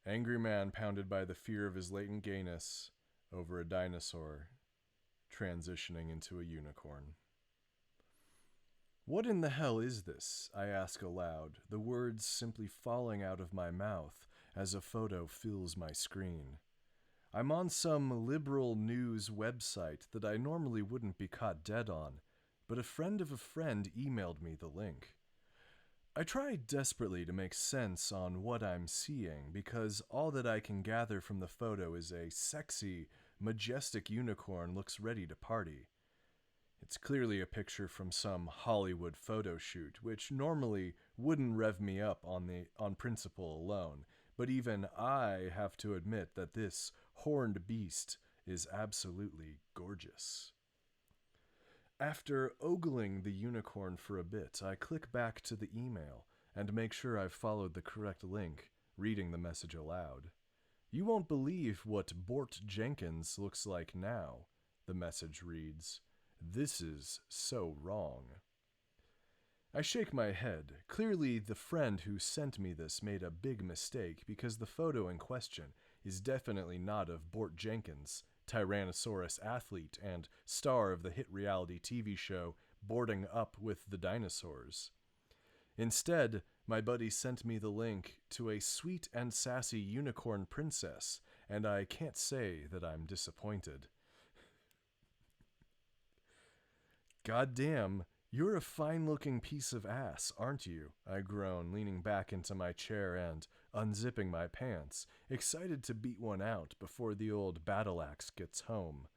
Angry man pounded by the fear of his latent gayness over a dinosaur transitioning into a unicorn. What in the hell is this? I ask aloud, the words simply falling out of my mouth as a photo fills my screen. I'm on some liberal news website that I normally wouldn't be caught dead on, but a friend of a friend emailed me the link. I try desperately to make sense on what I'm seeing because all that I can gather from the photo is a sexy, majestic unicorn looks ready to party. It's clearly a picture from some Hollywood photo shoot, which normally wouldn't rev me up on principle alone, but even I have to admit that this horned beast is absolutely gorgeous. After ogling the unicorn for a bit, I click back to the email and make sure I've followed the correct link, reading the message aloud. You won't believe what Bort Jenkins looks like now, the message reads. This is so wrong. I shake my head. Clearly, the friend who sent me this made a big mistake because the photo in question is definitely not of Bort Jenkins, Tyrannosaurus athlete and star of the hit reality TV show Boarding Up with the Dinosaurs. Instead, My buddy sent me the link to a sweet and sassy unicorn princess, and I can't say that I'm disappointed. Goddamn, you're a fine-looking piece of ass, aren't you? I groan, leaning back into my chair and unzipping my pants, excited to beat one out before the old battle axe gets home.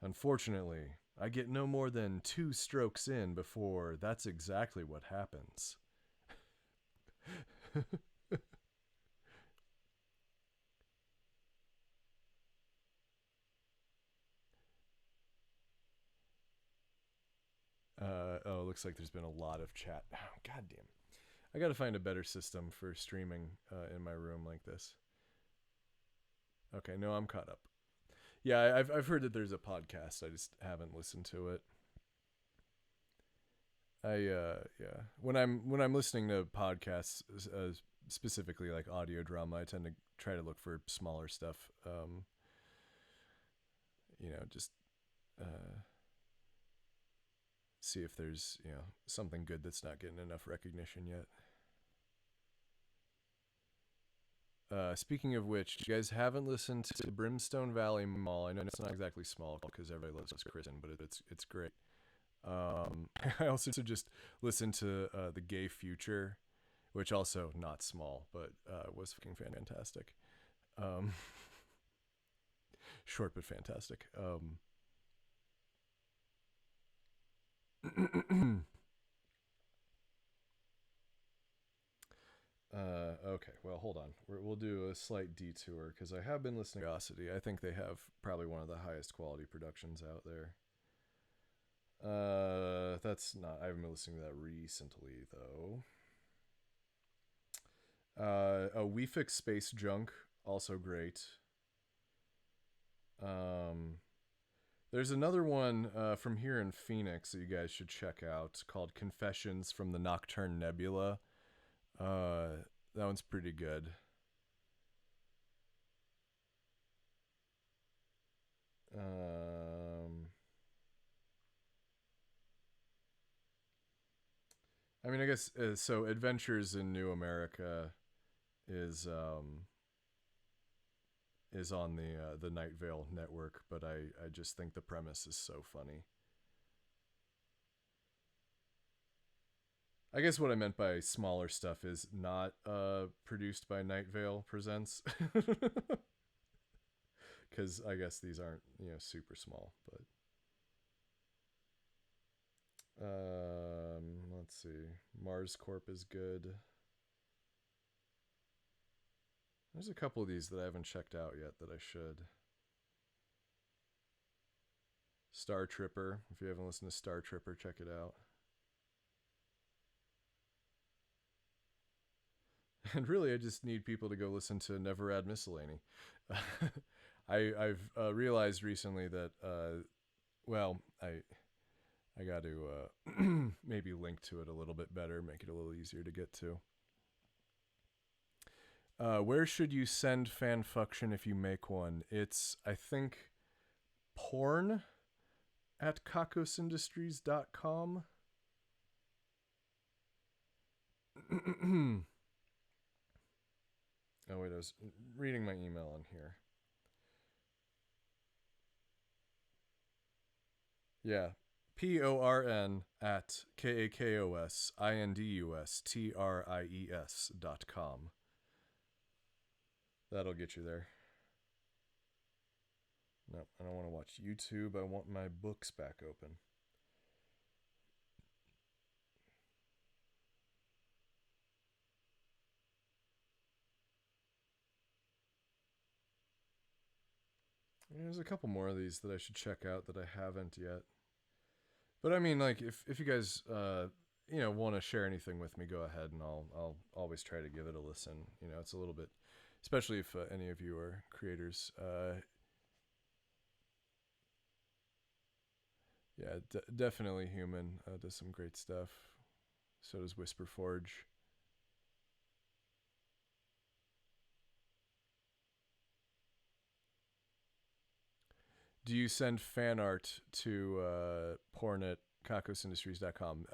Unfortunately, I get no more than 2 strokes in before that's exactly what happens. Looks like there's been a lot of chat. Oh, goddamn. I gotta find a better system for streaming in my room like this. Okay, no, I'm caught up. Yeah, I've heard that there's a podcast. I just haven't listened to it. Yeah. When I'm listening to podcasts, specifically like audio drama, I tend to try to look for smaller stuff. Just see if there's something good that's not getting enough recognition yet. Speaking of which, you guys haven't listened to Brimstone Valley Mall. I know it's not exactly small because everybody loves Kristen, but it's great. I also just listened to The Gay Future, which also not small, but was fucking fantastic. Short but fantastic. Okay, well, hold on. We'll do a slight detour because I have been listening to Curiosity. I think they have probably one of the highest quality productions out there. That's not. I haven't been listening to that recently though. We Fix Space Junk, also great. There's another one from here in Phoenix that you guys should check out called Confessions from the Nocturne Nebula. That one's pretty good. I mean, I guess so. Adventures in New America is on the Night Vale network, but I just think the premise is so funny. I guess what I meant by smaller stuff is not produced by Night Vale Presents, because I guess these aren't super small. But let's see, Mars Corp is good. There's a couple of these that I haven't checked out yet that I should. Star Tripper. If you haven't listened to Star Tripper, check it out. And really, I just need people to go listen to Never Add Miscellany. I've realized recently that, I got to maybe link to it a little bit better, make it a little easier to get to. Where should you send Fanfucktion if you make one? It's, I think, porn at kakosindustries.com. Oh, wait, I was reading my email on here. Yeah. PORN at KAKOSINDUSTRIES.com. That'll get you there. No, I don't want to watch YouTube. I want my books back open. There's a couple more of these that I should check out that I haven't yet. But I mean, like, if you guys want to share anything with me, go ahead, and I'll always try to give it a listen. It's a little bit, especially if any of you are creators. Yeah, definitely Human does some great stuff. So does Whisper Forge. Do you send fan art to porn at kakosindustries.com?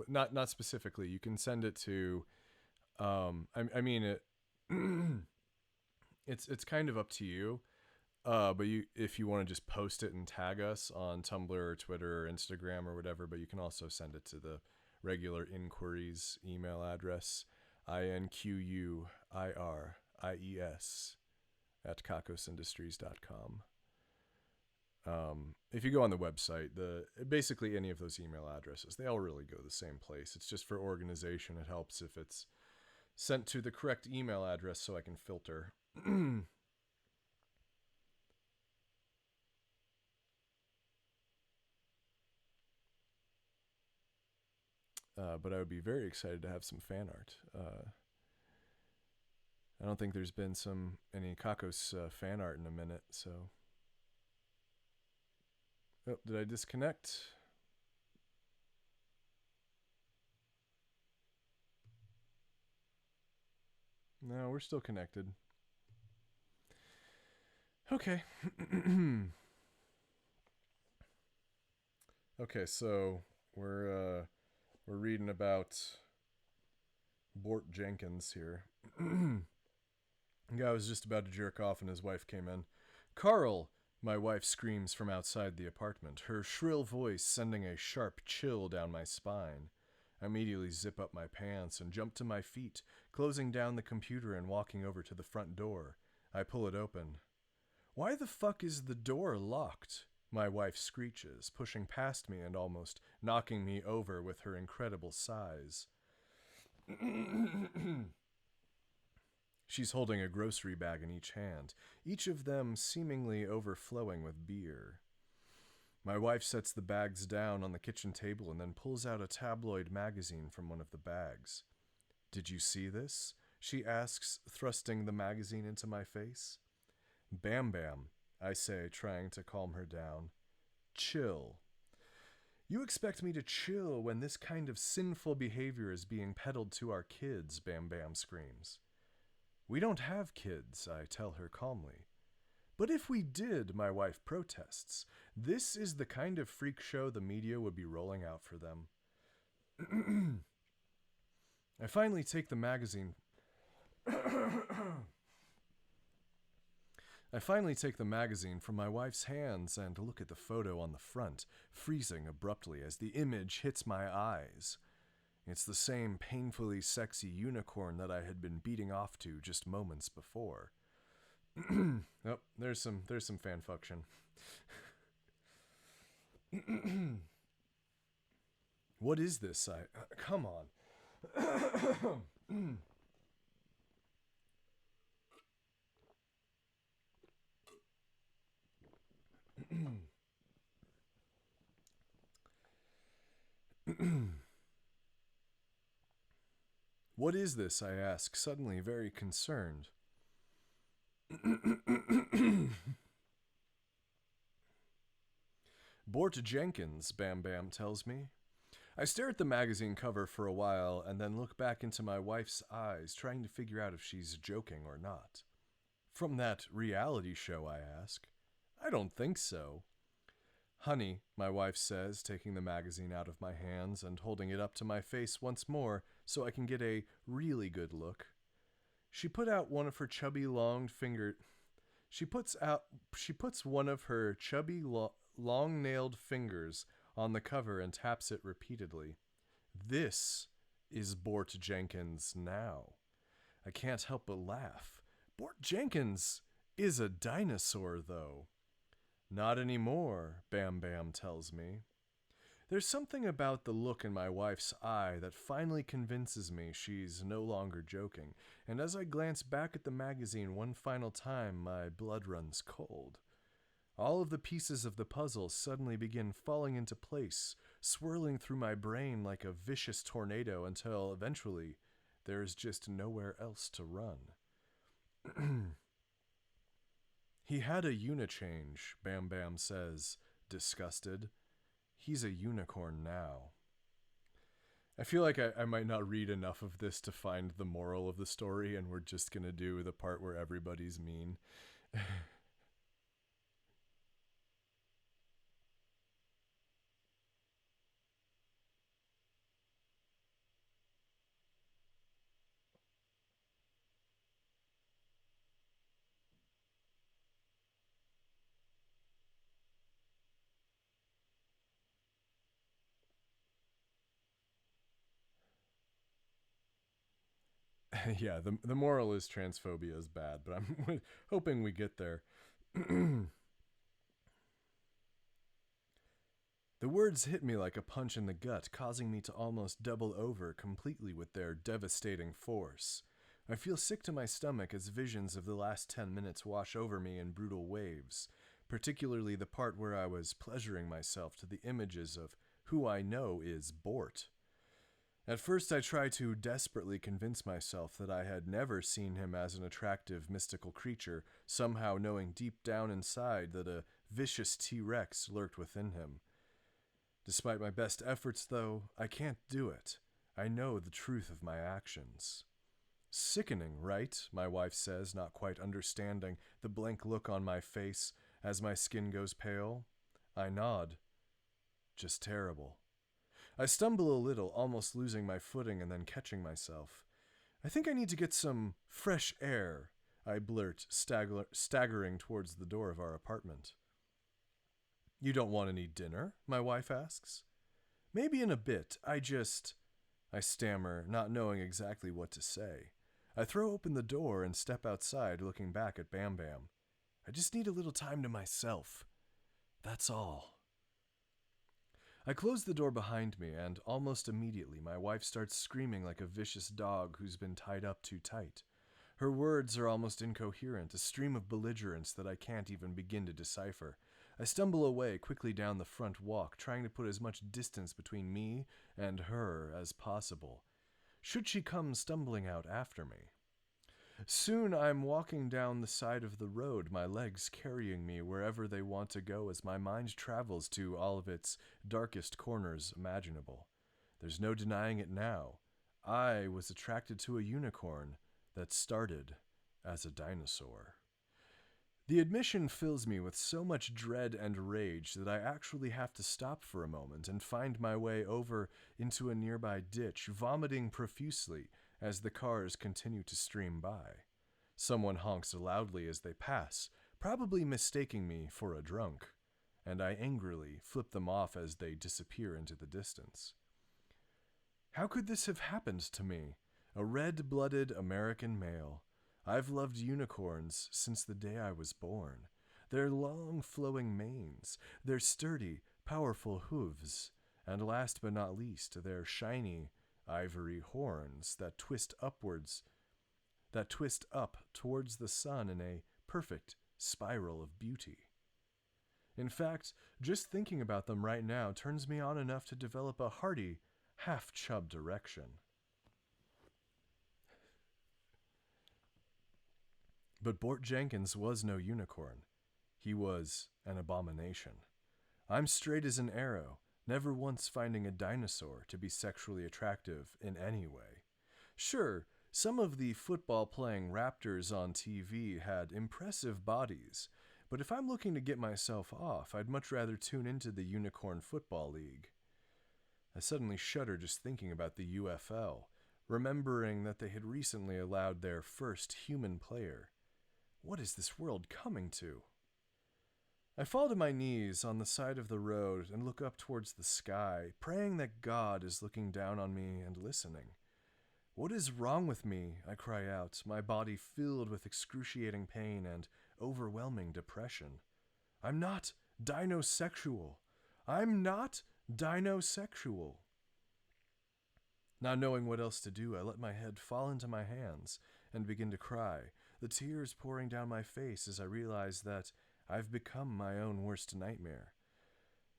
Not specifically. You can send it to I mean it. It's kind of up to you. But if you want to just post it and tag us on Tumblr or Twitter or Instagram or whatever, but you can also send it to the regular inquiries email address, inquiries@kakosindustries.com. If you go on the website, basically any of those email addresses, they all really go the same place. It's just for organization. It helps if it's sent to the correct email address so I can filter. But I would be very excited to have some fan art. I don't think there's been any Kakos fan art in a minute, so. Oh, did I disconnect? No, we're still connected. Okay. Okay, so we're reading about Bort Jenkins here. The guy was just about to jerk off and his wife came in. "Carl!" My wife screams from outside the apartment, her shrill voice sending a sharp chill down my spine. I immediately zip up my pants and jump to my feet, closing down the computer and walking over to the front door. I pull it open. "Why the fuck is the door locked?" My wife screeches, pushing past me and almost knocking me over with her incredible size. She's holding a grocery bag in each hand, each of them seemingly overflowing with beer. My wife sets the bags down on the kitchen table and then pulls out a tabloid magazine from one of the bags. "Did you see this?" she asks, thrusting the magazine into my face. "Bam Bam," I say, trying to calm her down. "Chill." "You expect me to chill when this kind of sinful behavior is being peddled to our kids," Bam Bam screams. "We don't have kids," I tell her calmly. "But if we did," my wife protests, "this is the kind of freak show the media would be rolling out for them." I finally take the magazine from my wife's hands and look at the photo on the front, freezing abruptly as the image hits my eyes. It's the same painfully sexy unicorn that I had been beating off to just moments before. Oh, there's some fanfucktion. What is this? Come on. What is this? I ask, suddenly very concerned. "Bort Jenkins," Bam Bam tells me. I stare at the magazine cover for a while and then look back into my wife's eyes, trying to figure out if she's joking or not. "From that reality show?" I ask. "I don't think so." "Honey," my wife says, taking the magazine out of my hands and holding it up to my face once more so I can get a really good look. She puts one of her chubby long-nailed fingers on the cover and taps it repeatedly. "This is Bort Jenkins now." I can't help but laugh. Bort Jenkins is a dinosaur, though. "Not anymore," Bam Bam tells me. There's something about the look in my wife's eye that finally convinces me she's no longer joking, and as I glance back at the magazine one final time, my blood runs cold. All of the pieces of the puzzle suddenly begin falling into place, swirling through my brain like a vicious tornado until eventually there is just nowhere else to run. "He had a unichange," Bam Bam says, disgusted. "He's a unicorn now." I feel like I might not read enough of this to find the moral of the story, and we're just going to do the part where everybody's mean. Yeah, the moral is transphobia is bad, but I'm hoping we get there. The words hit me like a punch in the gut, causing me to almost double over completely with their devastating force. I feel sick to my stomach as visions of the last 10 minutes wash over me in brutal waves, particularly the part where I was pleasuring myself to the images of who I know is Bort. At first, I tried to desperately convince myself that I had never seen him as an attractive mystical creature, somehow knowing deep down inside that a vicious T-Rex lurked within him. Despite my best efforts, though, I can't do it. I know the truth of my actions. Sickening, right? My wife says, not quite understanding the blank look on my face as my skin goes pale. I nod. Just terrible. I stumble a little, almost losing my footing and then catching myself. I think I need to get some fresh air, I blurt, staggering towards the door of our apartment. You don't want any dinner? My wife asks. Maybe in a bit. I stammer, not knowing exactly what to say. I throw open the door and step outside, looking back at Bam Bam. I just need a little time to myself. That's all. I close the door behind me, and almost immediately my wife starts screaming like a vicious dog who's been tied up too tight. Her words are almost incoherent, a stream of belligerence that I can't even begin to decipher. I stumble away quickly down the front walk, trying to put as much distance between me and her as possible, should she come stumbling out after me. Soon I'm walking down the side of the road, my legs carrying me wherever they want to go as my mind travels to all of its darkest corners imaginable. There's no denying it now. I was attracted to a unicorn that started as a dinosaur. The admission fills me with so much dread and rage that I actually have to stop for a moment and find my way over into a nearby ditch, vomiting profusely as the cars continue to stream by. Someone honks loudly as they pass, probably mistaking me for a drunk, and I angrily flip them off as they disappear into the distance. How could this have happened to me? A red-blooded American male. I've loved unicorns since the day I was born. Their long flowing manes, their sturdy, powerful hooves, and last but not least, their shiny ivory horns that twist up towards the sun in a perfect spiral of beauty. In fact, just thinking about them right now turns me on enough to develop a hearty, half-chubbed erection. But Bort Jenkins was no unicorn. He was an abomination. I'm straight as an arrow, never once finding a dinosaur to be sexually attractive in any way. Sure, some of the football-playing raptors on TV had impressive bodies, but if I'm looking to get myself off, I'd much rather tune into the Unicorn Football League. I suddenly shudder just thinking about the UFL, remembering that they had recently allowed their first human player. What is this world coming to? I fall to my knees on the side of the road and look up towards the sky, praying that God is looking down on me and listening. What is wrong with me? I cry out, my body filled with excruciating pain and overwhelming depression. I'm not dinosexual. I'm not dinosexual. Not knowing what else to do, I let my head fall into my hands and begin to cry, the tears pouring down my face as I realize that I've become my own worst nightmare.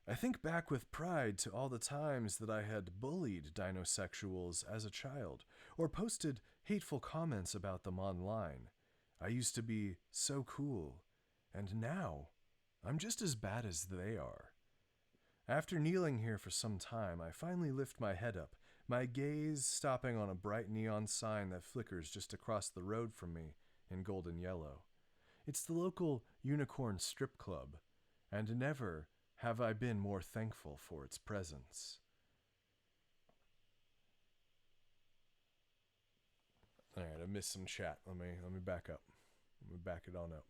I think back with pride to all the times that I had bullied dinosexuals as a child, or posted hateful comments about them online. I used to be so cool, and now I'm just as bad as they are. After kneeling here for some time, I finally lift my head up, my gaze stopping on a bright neon sign that flickers just across the road from me in golden yellow. It's the local Unicorn Strip Club, and never have I been more thankful for its presence. All right, I missed some chat. Let me back up. Let me back it on up.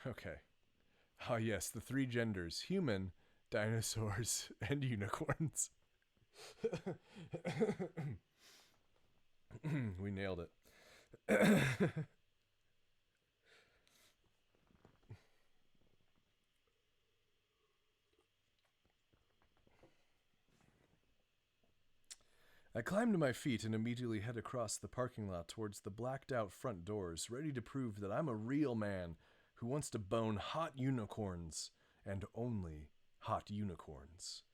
Okay. Ah, yes, the three genders: human, dinosaurs, and unicorns. We nailed it. I climb to my feet and immediately head across the parking lot towards the blacked out front doors, ready to prove that I'm a real man who wants to bone hot unicorns, and only hot unicorns.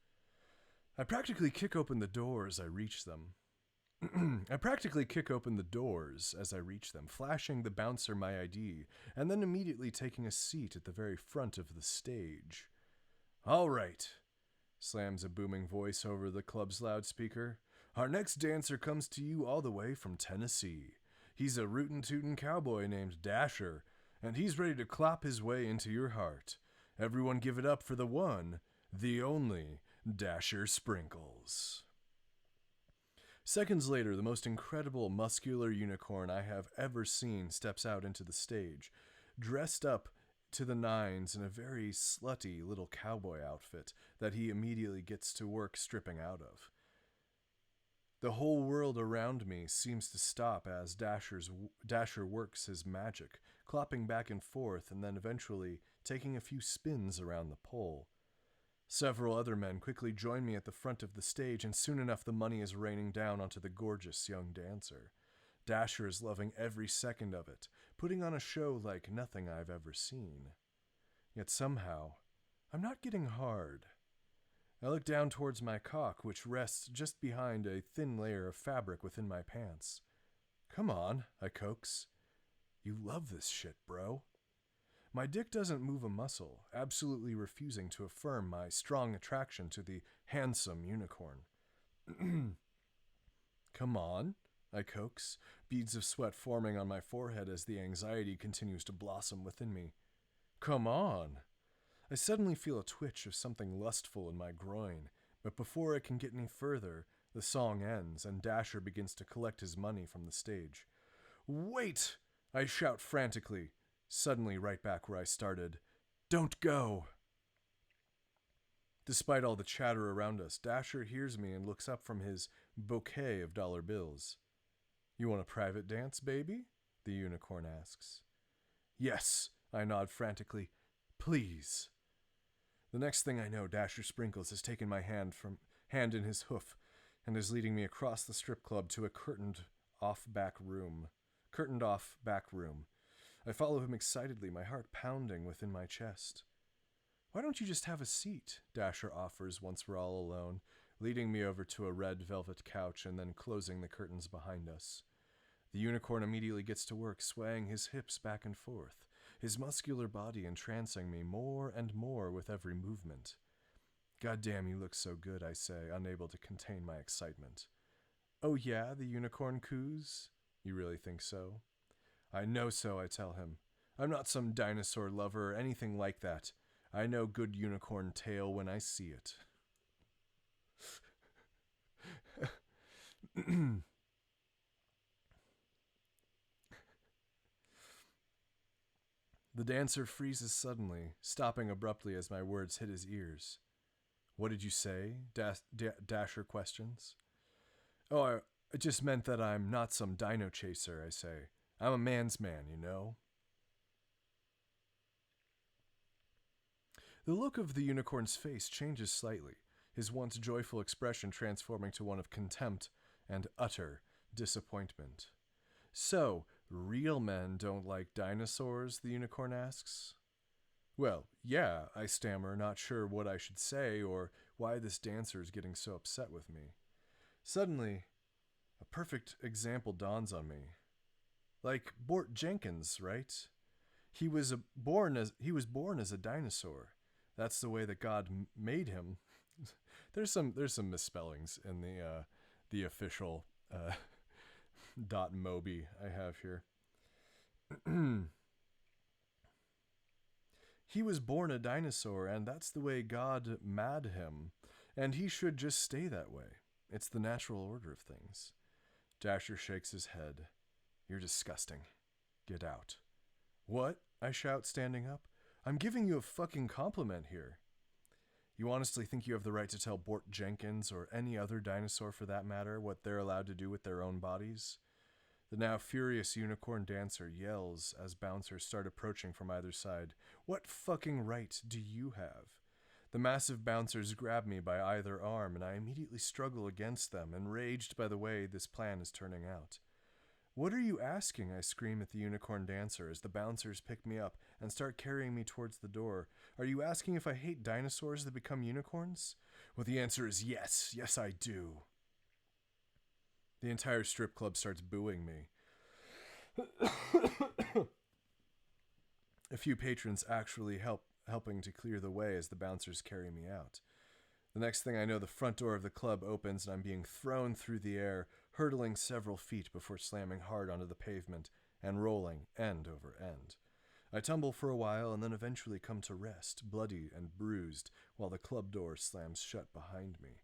I practically kick open the doors as I reach them. Flashing the bouncer my ID, and then immediately taking a seat at the very front of the stage. All right, slams a booming voice over the club's loudspeaker. Our next dancer comes to you all the way from Tennessee. He's a rootin' tootin' cowboy named Dasher, and he's ready to clap his way into your heart. Everyone give it up for the one, the only, Dasher Sprinkles. Seconds later, the most incredible muscular unicorn I have ever seen steps out into the stage, dressed up to the nines in a very slutty little cowboy outfit that he immediately gets to work stripping out of. The whole world around me seems to stop as Dasher works his magic, clopping back and forth and then eventually taking a few spins around the pole. Several other men quickly join me at the front of the stage, and soon enough the money is raining down onto the gorgeous young dancer. Dasher is loving every second of it, putting on a show like nothing I've ever seen. Yet somehow, I'm not getting hard. I look down towards my cock, which rests just behind a thin layer of fabric within my pants. Come on, I coax. You love this shit, bro. My dick doesn't move a muscle, absolutely refusing to affirm my strong attraction to the handsome unicorn. Come on, I coax, beads of sweat forming on my forehead as the anxiety continues to blossom within me. Come on. I suddenly feel a twitch of something lustful in my groin, but before it can get any further, the song ends and Dasher begins to collect his money from the stage. Wait! I shout frantically, suddenly right back where I started. Don't go! Despite all the chatter around us, Dasher hears me and looks up from his bouquet of dollar bills. You want a private dance, baby? The unicorn asks. Yes, I nod frantically. Please. The next thing I know, Dasher Sprinkles has taken my hand in his hoof and is leading me across the strip club to a curtained off back room. I follow him excitedly, my heart pounding within my chest. Why don't you just have a seat? Dasher offers once we're all alone, leading me over to a red velvet couch and then closing the curtains behind us. The unicorn immediately gets to work, swaying his hips back and forth, his muscular body entrancing me more and more with every movement. God damn, you look so good, I say, unable to contain my excitement. Oh yeah, the unicorn coos? You really think so? I know so, I tell him. I'm not some dinosaur lover or anything like that. I know good unicorn tail when I see it. The dancer freezes suddenly, stopping abruptly as my words hit his ears. What did you say? Dasher questions. Oh, I just meant that I'm not some dino chaser, I say. I'm a man's man, you know? The look of the unicorn's face changes slightly, his once joyful expression transforming to one of contempt and utter disappointment. So, real men don't like dinosaurs? The unicorn asks. Well, yeah, I stammer, not sure what I should say or why this dancer is getting so upset with me. Suddenly, a perfect example dawns on me. Like Bort Jenkins, right? He was born as a dinosaur. That's the way that God made him. There's some misspellings in the official .mobi I have here. He was born a dinosaur, and that's the way God made him, and he should just stay that way. It's the natural order of things. Dasher shakes his head. You're disgusting. Get out. What? I shout, standing up. I'm giving you a fucking compliment here. You honestly think you have the right to tell Bort Jenkins, or any other dinosaur for that matter, what they're allowed to do with their own bodies? The now furious unicorn dancer yells as bouncers start approaching from either side. What fucking right do you have? The massive bouncers grab me by either arm, and I immediately struggle against them, enraged by the way this plan is turning out. What are you asking? I scream at the unicorn dancer as the bouncers pick me up and start carrying me towards the door. Are you asking if I hate dinosaurs that become unicorns? Well, the answer is yes. Yes, I do. The entire strip club starts booing me. A few patrons actually helping to clear the way as the bouncers carry me out. The next thing I know, the front door of the club opens and I'm being thrown through the air, hurtling several feet before slamming hard onto the pavement and rolling end over end. I tumble for a while and then eventually come to rest, bloody and bruised, while the club door slams shut behind me.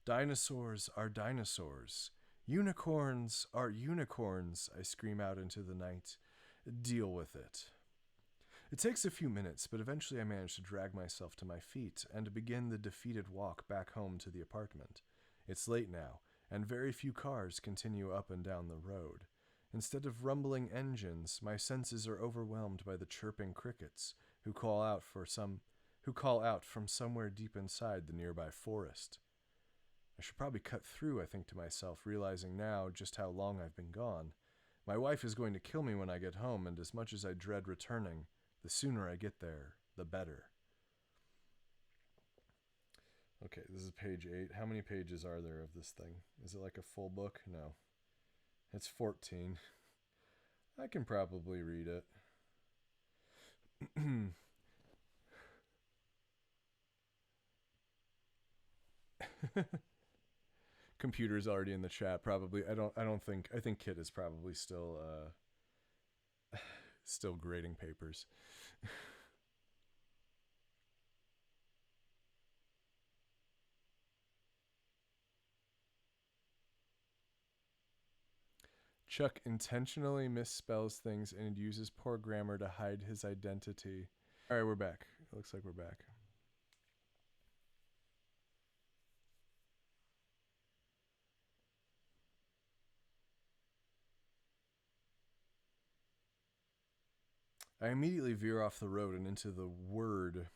Dinosaurs are dinosaurs. Unicorns are unicorns, I scream out into the night. Deal with it. It takes a few minutes, but eventually I manage to drag myself to my feet and to begin the defeated walk back home to the apartment. It's late now, and very few cars continue up and down the road. Instead of rumbling engines, my senses are overwhelmed by the chirping crickets, who call out from somewhere deep inside the nearby forest. I should probably cut through, I think to myself, realizing now just how long I've been gone. My wife is going to kill me when I get home, and as much as I dread returning, the sooner I get there, the better. Okay, this is page 8. How many pages are there of this thing? Is it like a full book? No. It's 14. I can probably read it. Computer's already in the chat. Probably. I think Kit is probably still grading papers. Chuck intentionally misspells things and uses poor grammar to hide his identity. All right, we're back. It looks like we're back. I immediately veer off the road and into the word,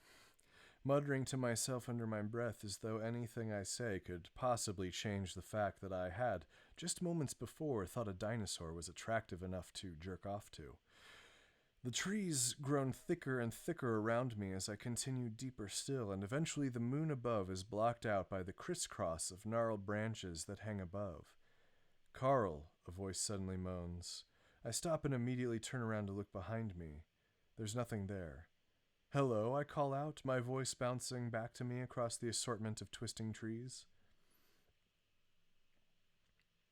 muttering to myself under my breath as though anything I say could possibly change the fact that I had, just moments before, thought a dinosaur was attractive enough to jerk off to. The trees grown thicker and thicker around me as I continue deeper still, and eventually the moon above is blocked out by the crisscross of gnarled branches that hang above. Carl, a voice suddenly moans. I stop and immediately turn around to look behind me. There's nothing there. Hello, I call out, my voice bouncing back to me across the assortment of twisting trees.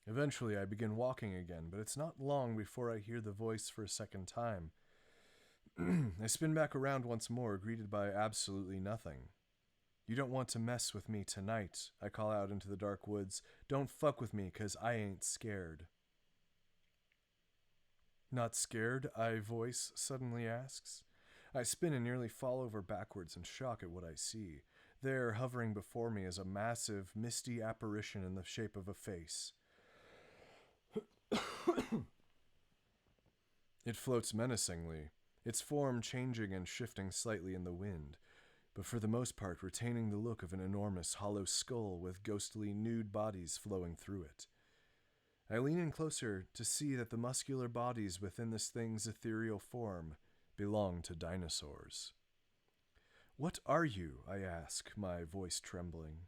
Eventually, I begin walking again, but it's not long before I hear the voice for a second time. I spin back around once more, greeted by absolutely nothing. You don't want to mess with me tonight, I call out into the dark woods. Don't fuck with me, 'cause I ain't scared. Not scared? I voice suddenly asks. I spin and nearly fall over backwards in shock at what I see. There, hovering before me, is a massive, misty apparition in the shape of a face. It floats menacingly, its form changing and shifting slightly in the wind, but for the most part retaining the look of an enormous hollow skull with ghostly nude bodies flowing through it. I lean in closer to see that the muscular bodies within this thing's ethereal form belong to dinosaurs. What are you? I ask, my voice trembling.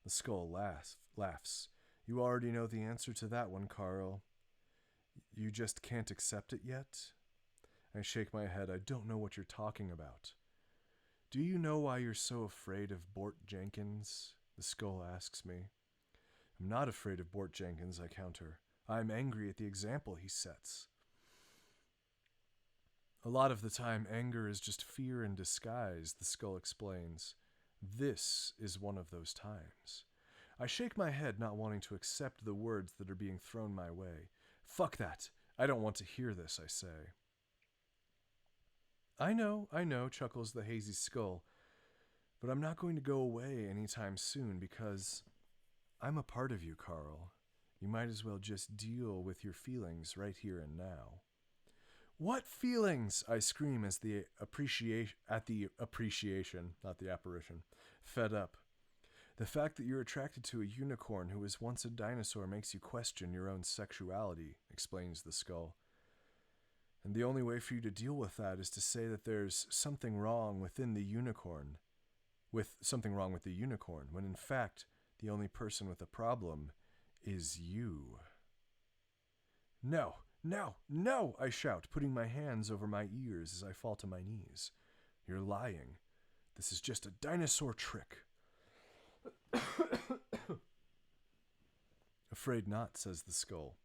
The skull laughs. You already know the answer to that one, Carl. You just can't accept it yet? I shake my head. I don't know what you're talking about. Do you know why you're so afraid of Bort Jenkins? The skull asks me. I'm not afraid of Bort Jenkins, I counter. I'm angry at the example he sets. A lot of the time, anger is just fear in disguise, the skull explains. This is one of those times. I shake my head, not wanting to accept the words that are being thrown my way. Fuck that. I don't want to hear this, I say. I know, chuckles the hazy skull. But I'm not going to go away anytime soon because I'm a part of you, Carl. You might as well just deal with your feelings right here and now. What feelings? I scream as the appreciation, not the apparition, fed up. The fact that you're attracted to a unicorn who was once a dinosaur makes you question your own sexuality, explains the skull. And the only way for you to deal with that is to say that there's something wrong within the unicorn. With something wrong with the unicorn, when in fact, the only person with a problem is you. No, I shout, putting my hands over my ears as I fall to my knees. You're lying. This is just a dinosaur trick. Afraid not, says the skull.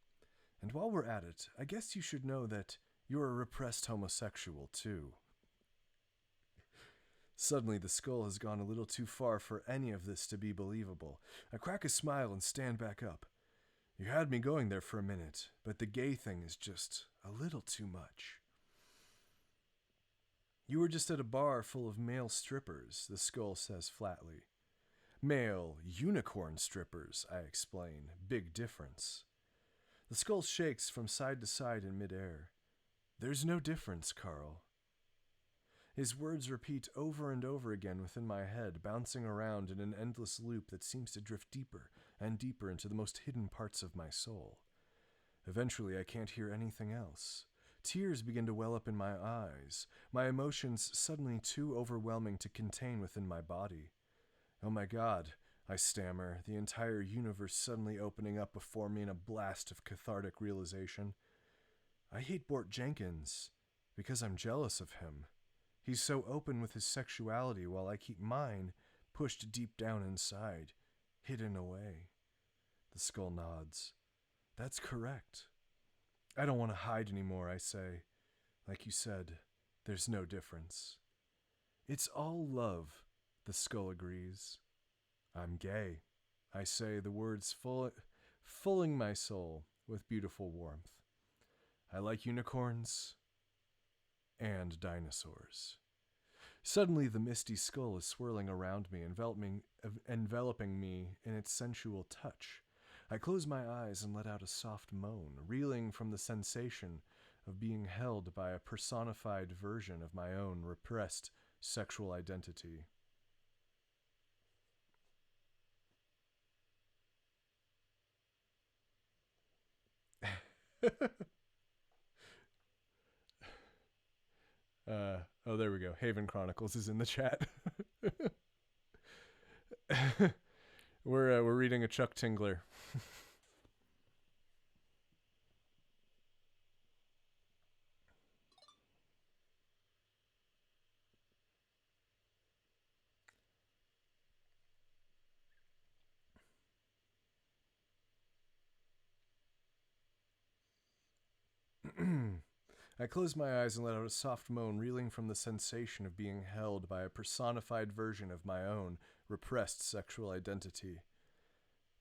And while we're at it, I guess you should know that you're a repressed homosexual, too. Suddenly, the skull has gone a little too far for any of this to be believable. I crack a smile and stand back up. You had me going there for a minute, but the gay thing is just a little too much. You were just at a bar full of male strippers, the skull says flatly. Male unicorn strippers, I explain. Big difference. The skull shakes from side to side in midair. There's no difference, Carl. His words repeat over and over again within my head, bouncing around in an endless loop that seems to drift deeper and deeper into the most hidden parts of my soul. Eventually, I can't hear anything else. Tears begin to well up in my eyes, my emotions suddenly too overwhelming to contain within my body. Oh my God, I stammer, the entire universe suddenly opening up before me in a blast of cathartic realization. I hate Bort Jenkins because I'm jealous of him. He's so open with his sexuality while I keep mine pushed deep down inside, hidden away. The skull nods. That's correct. I don't want to hide anymore, I say. Like you said, there's no difference. It's all love, the skull agrees. I'm gay, I say, the words filling my soul with beautiful warmth. I like unicorns and dinosaurs. Suddenly, the misty skull is swirling around me, enveloping me in its sensual touch. I close my eyes and let out a soft moan, reeling from the sensation of being held by a personified version of my own repressed sexual identity. Oh, there we go. Haven Chronicles is in the chat. We're reading a Chuck Tingler. I close my eyes and let out a soft moan, reeling from the sensation of being held by a personified version of my own repressed sexual identity.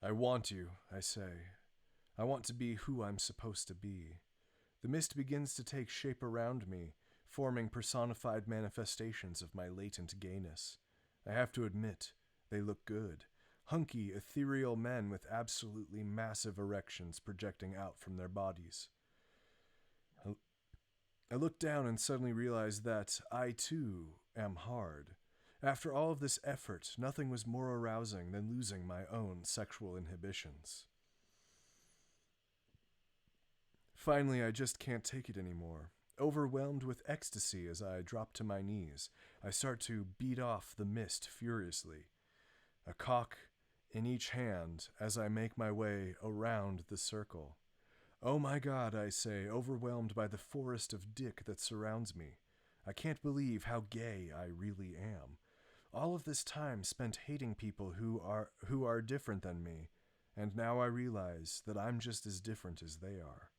I want you, I say. I want to be who I'm supposed to be. The mist begins to take shape around me, forming personified manifestations of my latent gayness. I have to admit, they look good. Hunky, ethereal men with absolutely massive erections projecting out from their bodies. I look down and suddenly realize that I, too, am hard. After all of this effort, nothing was more arousing than losing my own sexual inhibitions. Finally, I just can't take it anymore. Overwhelmed with ecstasy as I drop to my knees, I start to beat off the mist furiously, a cock in each hand as I make my way around the circle. Oh my God, I say, overwhelmed by the forest of dick that surrounds me. I can't believe how gay I really am. All of this time spent hating people who are different than me, and now I realize that I'm just as different as they are.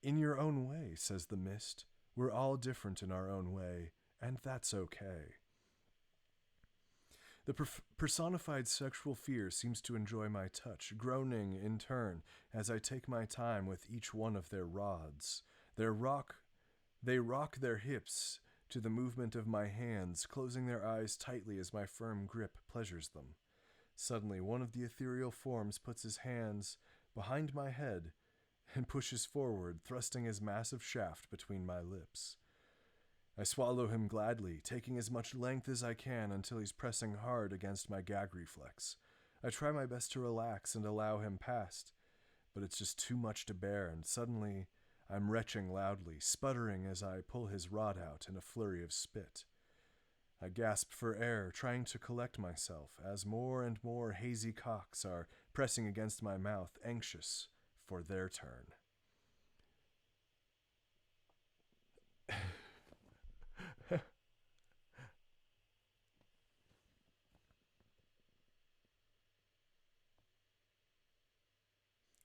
In your own way, says the mist. We're all different in our own way, and that's okay. The personified sexual fear seems to enjoy my touch, groaning in turn as I take my time with each one of their rods. They rock their hips to the movement of my hands, closing their eyes tightly as my firm grip pleasures them. Suddenly, one of the ethereal forms puts his hands behind my head and pushes forward, thrusting his massive shaft between my lips. I swallow him gladly, taking as much length as I can until he's pressing hard against my gag reflex. I try my best to relax and allow him past, but it's just too much to bear, and suddenly I'm retching loudly, sputtering as I pull his rod out in a flurry of spit. I gasp for air, trying to collect myself, as more and more hazy cocks are pressing against my mouth, anxious for their turn.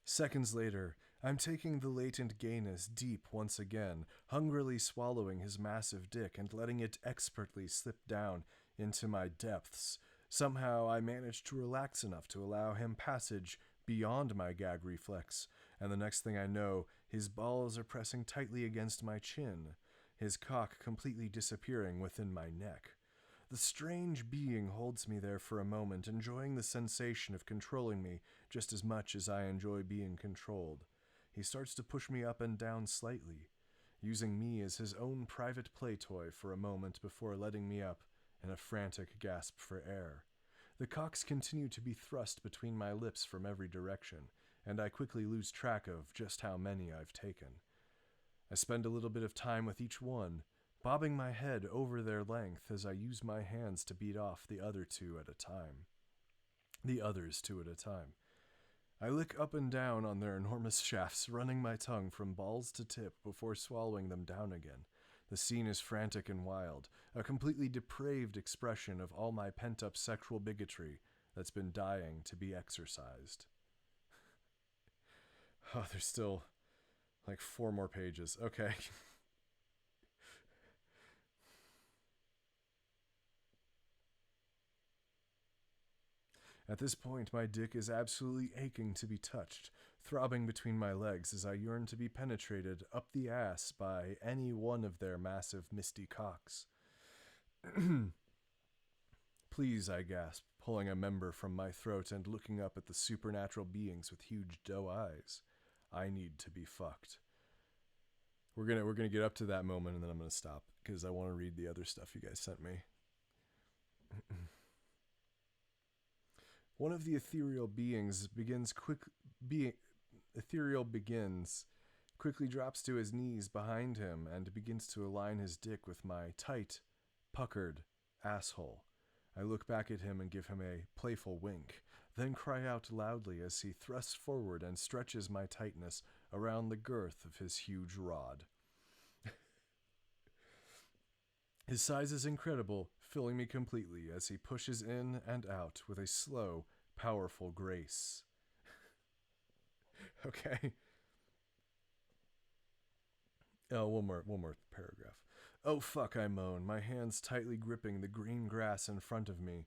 Seconds later, I'm taking the latent gayness deep once again, hungrily swallowing his massive dick and letting it expertly slip down into my depths. Somehow I manage to relax enough to allow him passage beyond my gag reflex, and the next thing I know, his balls are pressing tightly against my chin, his cock completely disappearing within my neck. The strange being holds me there for a moment, enjoying the sensation of controlling me just as much as I enjoy being controlled. He starts to push me up and down slightly, using me as his own private play toy for a moment before letting me up in a frantic gasp for air. The cocks continue to be thrust between my lips from every direction, and I quickly lose track of just how many I've taken. I spend a little bit of time with each one, bobbing my head over their length as I use my hands to beat off the others two at a time. I lick up and down on their enormous shafts, running my tongue from balls to tip before swallowing them down again. The scene is frantic and wild, a completely depraved expression of all my pent-up sexual bigotry that's been dying to be exercised. Oh, there's still like 4 more pages. Okay. At this point, my dick is absolutely aching to be touched, throbbing between my legs as I yearn to be penetrated up the ass by any one of their massive misty cocks. Please, I gasp, pulling a member from my throat and looking up at the supernatural beings with huge doe eyes. I need to be fucked. We're gonna get up to that moment and then I'm gonna stop because I want to read the other stuff you guys sent me. One of the ethereal begins, quickly drops to his knees behind him and begins to align his dick with my tight, puckered asshole. I look back at him and give him a playful wink, then cry out loudly as he thrusts forward and stretches my tightness around the girth of his huge rod. His size is incredible, filling me completely as he pushes in and out with a slow, powerful grace. Okay. Oh, one more paragraph. Oh fuck, I moan, my hands tightly gripping the green grass in front of me.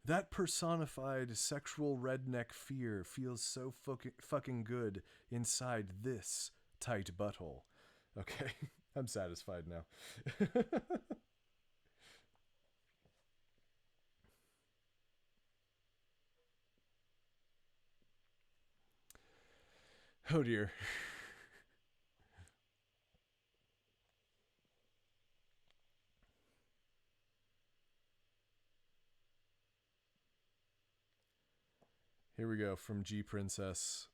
That personified sexual redneck fear feels so fucking good inside this tight butthole. Okay, I'm satisfied now. Oh dear. Here we go from G Princess.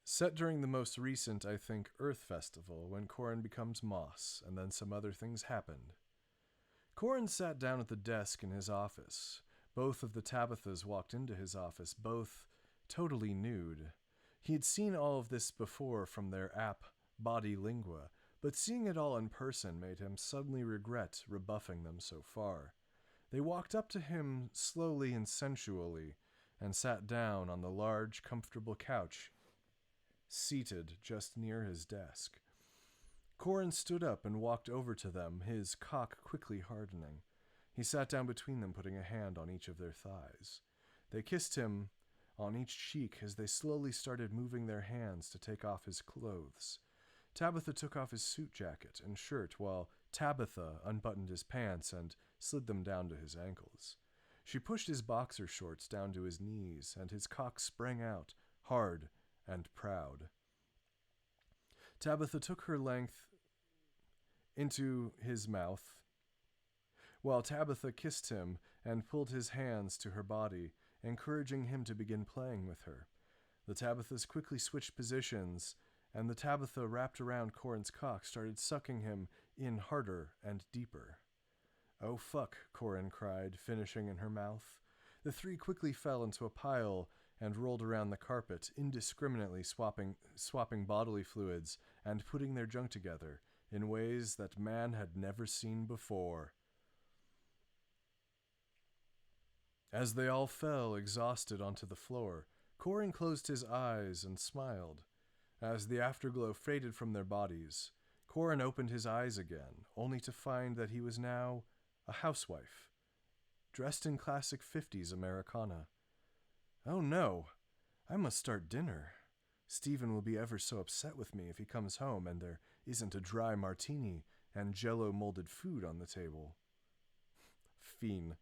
Set during the most recent, I think, Earth Festival, when Corin becomes Moss, and then some other things happened. Corin sat down at the desk in his office. Both of the Tabithas walked into his office, both totally nude. He had seen all of this before from their app, Body Lingua, but seeing it all in person made him suddenly regret rebuffing them so far. They walked up to him slowly and sensually, and sat down on the large, comfortable couch, seated just near his desk. Corin stood up and walked over to them, his cock quickly hardening. He sat down between them, putting a hand on each of their thighs. They kissed him on each cheek as they slowly started moving their hands to take off his clothes. Tabitha took off his suit jacket and shirt while Tabitha unbuttoned his pants and slid them down to his ankles. She pushed his boxer shorts down to his knees, and his cock sprang out, hard and proud. Tabitha took her length into his mouth, while Tabitha kissed him and pulled his hands to her body, encouraging him to begin playing with her. The Tabithas quickly switched positions, and the Tabitha wrapped around Corin's cock started sucking him in harder and deeper. "Oh, fuck," Corin cried, finishing in her mouth. The three quickly fell into a pile and rolled around the carpet, indiscriminately swapping bodily fluids and putting their junk together in ways that man had never seen before. As they all fell exhausted onto the floor, Corin closed his eyes and smiled. As the afterglow faded from their bodies, Corin opened his eyes again, only to find that he was now a housewife, dressed in classic 50s Americana. "Oh no, I must start dinner. Stephen will be ever so upset with me if he comes home and there isn't a dry martini and Jell-O molded food on the table." Fiend.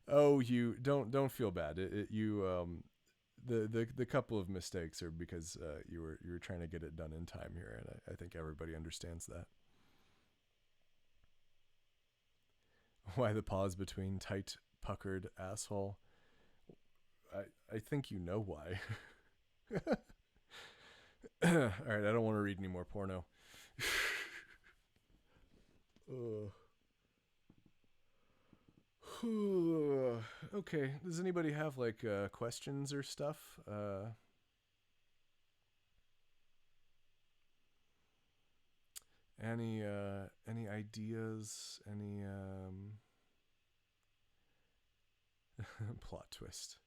Oh, you don't feel bad. The couple of mistakes are because you were trying to get it done in time here, and I think everybody understands that. Why the pause between tight puckered asshole? I think you know why. All right, I don't want to read any more porno. Okay, does anybody have like questions or stuff? Any ideas? Any plot twist?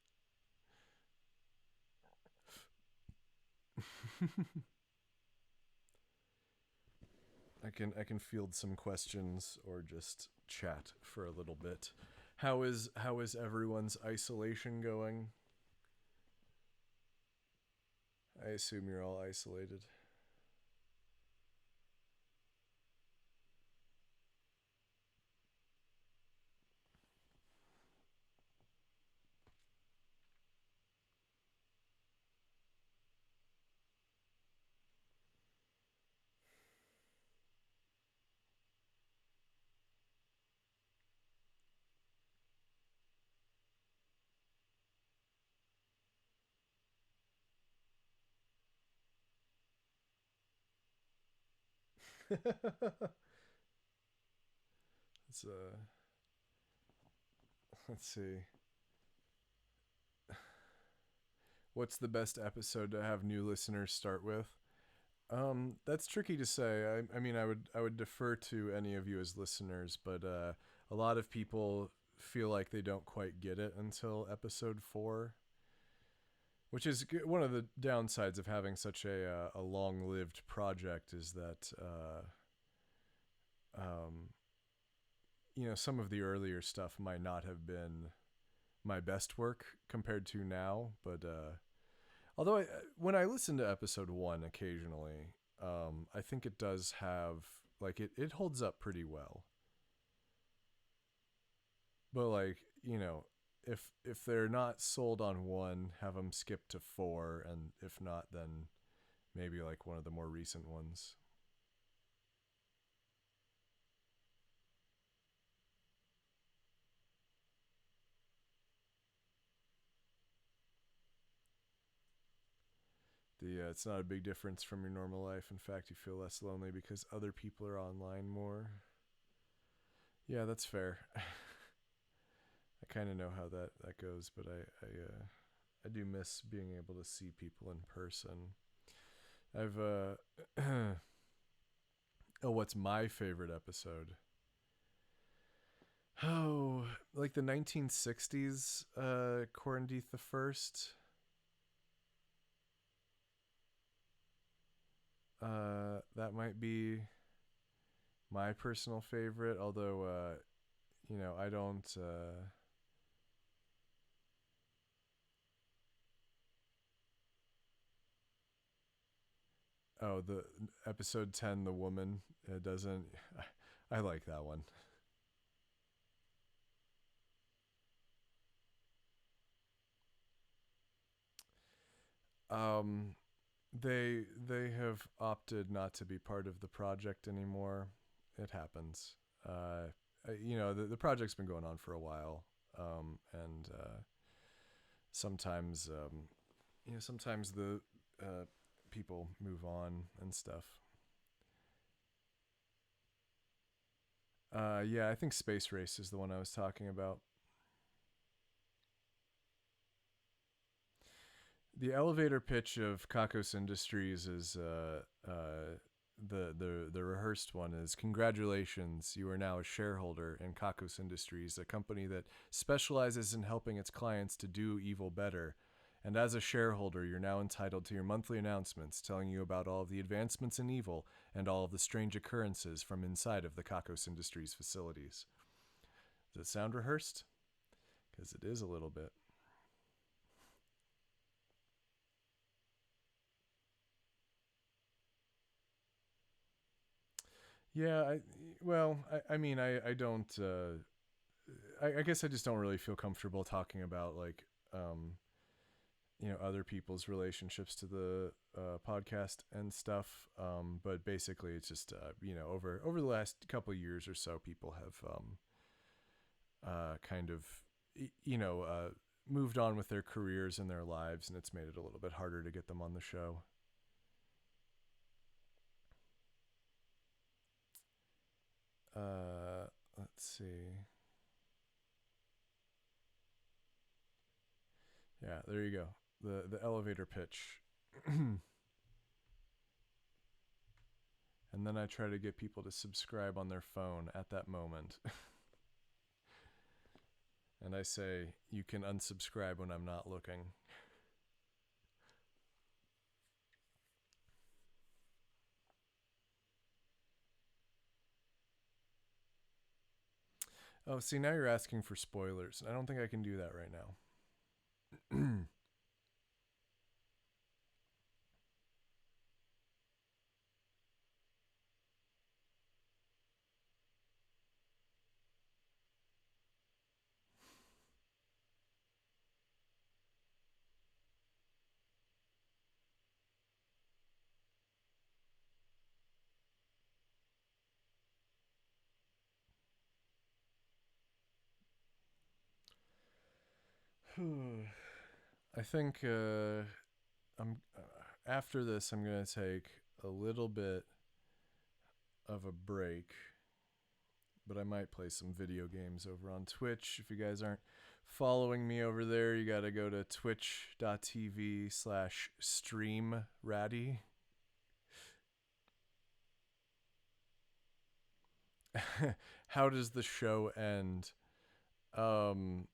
I can field some questions or just chat for a little bit. How is everyone's isolation going? I assume you're all isolated. Let's see. What's the best episode to have new listeners start with? That's tricky to say. I mean, I would defer to any of you as listeners, but a lot of people feel like they don't quite get it until episode 4, which is one of the downsides of having such a long-lived project is that some of the earlier stuff might not have been my best work compared to now, but although when I listen to episode 1 occasionally, I think it does have, like, it holds up pretty well. But, like, if they're not sold on 1, have them skip to 4, and if not, then maybe, like, one of the more recent ones. It's not a big difference from your normal life. In fact, you feel less lonely because other people are online more. Yeah, that's fair. I kind of know how that goes, but I do miss being able to see people in person. I've oh, what's my favorite episode? Oh, like the 1960s Corandeath the First. That might be my personal favorite, although I don't Oh, the episode 10, the woman doesn't. I like that one. Um, they have opted not to be part of the project anymore. It happens. The project's been going on for a while, and sometimes sometimes the people move on and stuff. Yeah, I think Space Race is the one I was talking about. The elevator pitch of Kakos Industries is the rehearsed one is congratulations, you are now a shareholder in Kakos Industries, a company that specializes in helping its clients to do evil better. And as a shareholder, you're now entitled to your monthly announcements telling you about all of the advancements in evil and all of the strange occurrences from inside of the Kakos Industries facilities. Does it sound rehearsed? Because it is a little bit. Yeah, I don't. I guess I just don't really feel comfortable talking about like, other people's relationships to the podcast and stuff. But basically, it's just over the last couple of years or so, people have kind of moved on with their careers and their lives, and it's made it a little bit harder to get them on the show. Let's see. Yeah, there you go. The elevator pitch. And then I try to get people to subscribe on their phone at that moment. And I say, you can unsubscribe when I'm not looking. Oh, see, now you're asking for spoilers. I don't think I can do that right now. I think I'm after this. I'm gonna take a little bit of a break, but I might play some video games over on Twitch. If you guys aren't following me over there, you gotta go to twitch.tv/streamratty. How does the show end? Um,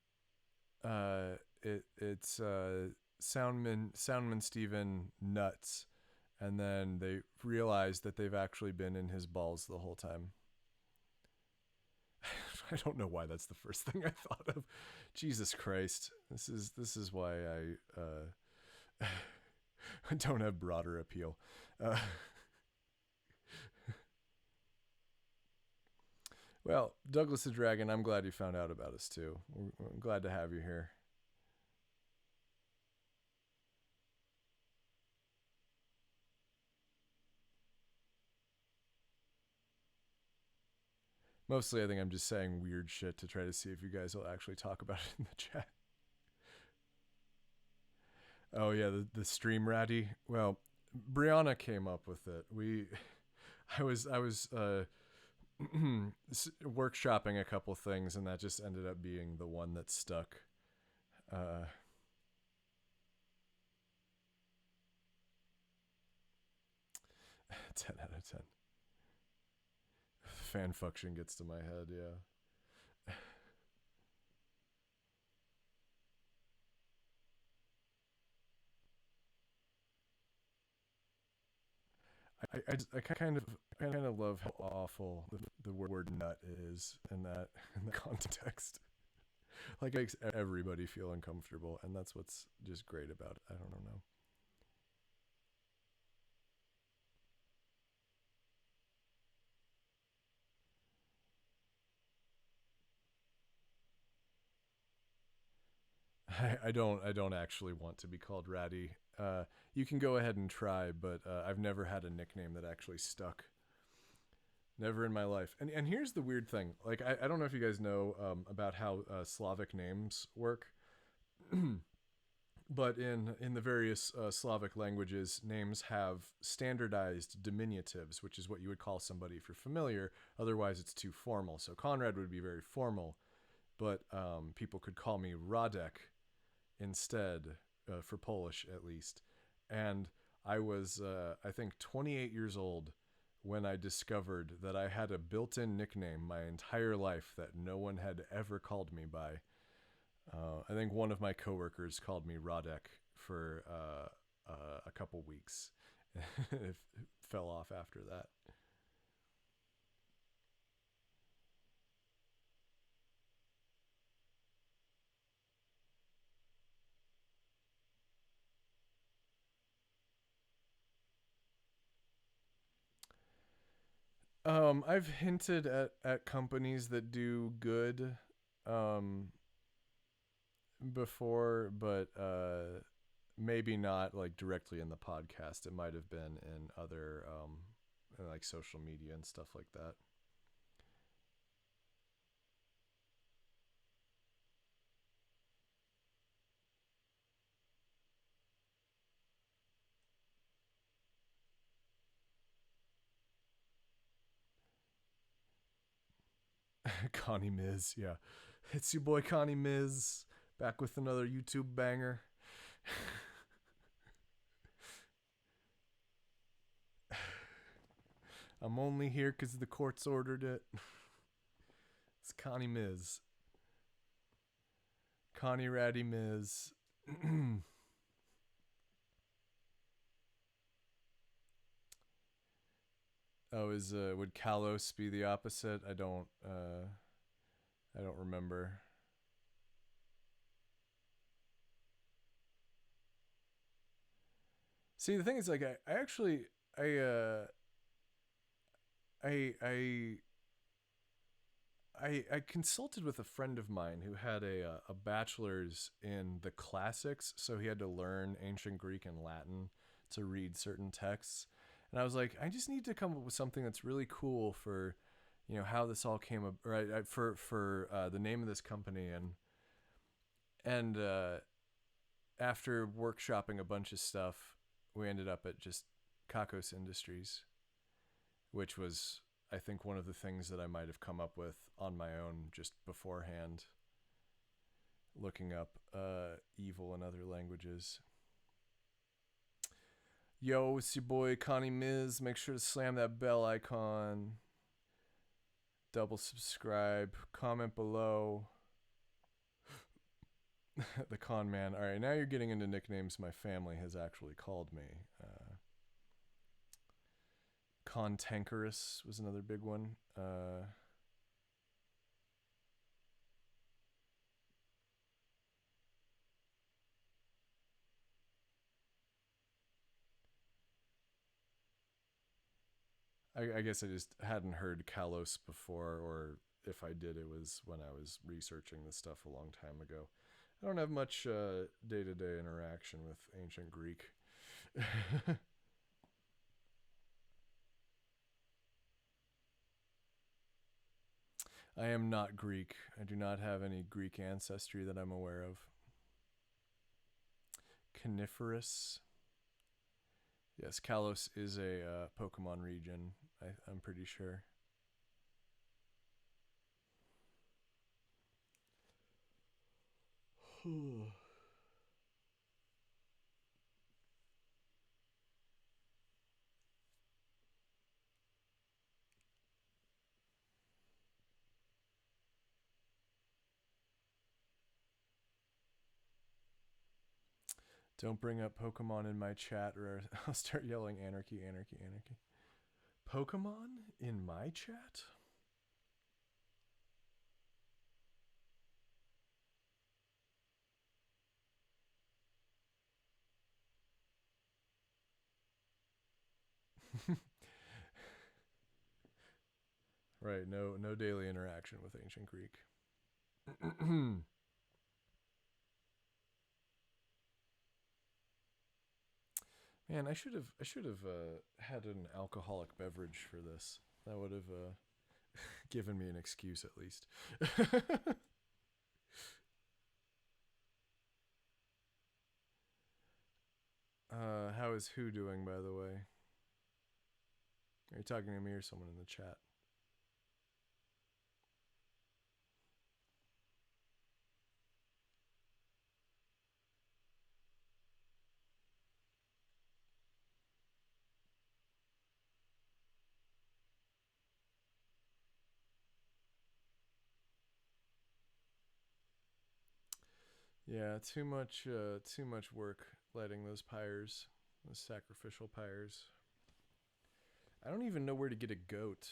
it's Soundman Steven nuts, and then they realize that they've actually been in his balls the whole time. I don't know why that's the first thing I thought of. Jesus Christ, this is why I don't have broader appeal. Well, Douglas the Dragon, I'm glad you found out about us too. I'm glad to have you here. Mostly, I think I'm just saying weird shit to try to see if you guys will actually talk about it in the chat. Oh yeah, the stream ratty. Well, Brianna came up with it. I was workshopping a couple things, and that just ended up being the one that stuck. Uh, 10 out of 10. Fanfucktion gets to my head, yeah. I kind of love how awful the word nut is in that context. Like it makes everybody feel uncomfortable, and that's what's just great about it. I don't know. I don't actually want to be called Ratty. You can go ahead and try, but I've never had a nickname that actually stuck. Never in my life. And here's the weird thing. Like I don't know if you guys know about how Slavic names work. But in the various Slavic languages, names have standardized diminutives, which is what you would call somebody if you're familiar. Otherwise, it's too formal. So Conrad would be very formal, but people could call me Radek instead, for Polish at least. And I was, I think, 28 years old when I discovered that I had a built-in nickname my entire life that no one had ever called me by. I think one of my coworkers called me Radek for a couple weeks. It fell off after that. I've hinted at companies that do good before, but maybe not like directly in the podcast. It might have been in other like social media and stuff like that. Connie Miz, yeah. It's your boy Connie Miz, back with another YouTube banger. I'm only here because the courts ordered it. It's Connie Miz. Connie Ratty Miz. Oh, would Kalos be the opposite? I don't remember. See, the thing is, like, I actually, I, I, I consulted with a friend of mine who had a bachelor's in the classics, so he had to learn ancient Greek and Latin to read certain texts. And I was like, I just need to come up with something that's really cool for, how this all came up, right? For the name of this company, and after workshopping a bunch of stuff, we ended up at just Kakos Industries, which was, I think, one of the things that I might have come up with on my own just beforehand, looking up evil in other languages. Yo, it's your boy Connie Miz. Make sure to slam that bell icon. Double subscribe. Comment below. The con man. All right, now you're getting into nicknames my family has actually called me. Contankerous was another big one. I guess I just hadn't heard Kalos before, or if I did, it was when I was researching this stuff a long time ago. I don't have much day-to-day interaction with ancient Greek. I am not Greek. I do not have any Greek ancestry that I'm aware of. Coniferous. Yes, Kalos is a Pokemon region, I'm pretty sure. Don't bring up Pokemon in my chat or I'll start yelling anarchy, anarchy, anarchy. Pokemon in my chat? Right, no daily interaction with ancient Greek. Man, I should have had an alcoholic beverage for this. That would have given me an excuse at least. How is who doing, by the way? Are you talking to me or someone in the chat? Yeah, too much work lighting those pyres, those sacrificial pyres. I don't even know where to get a goat.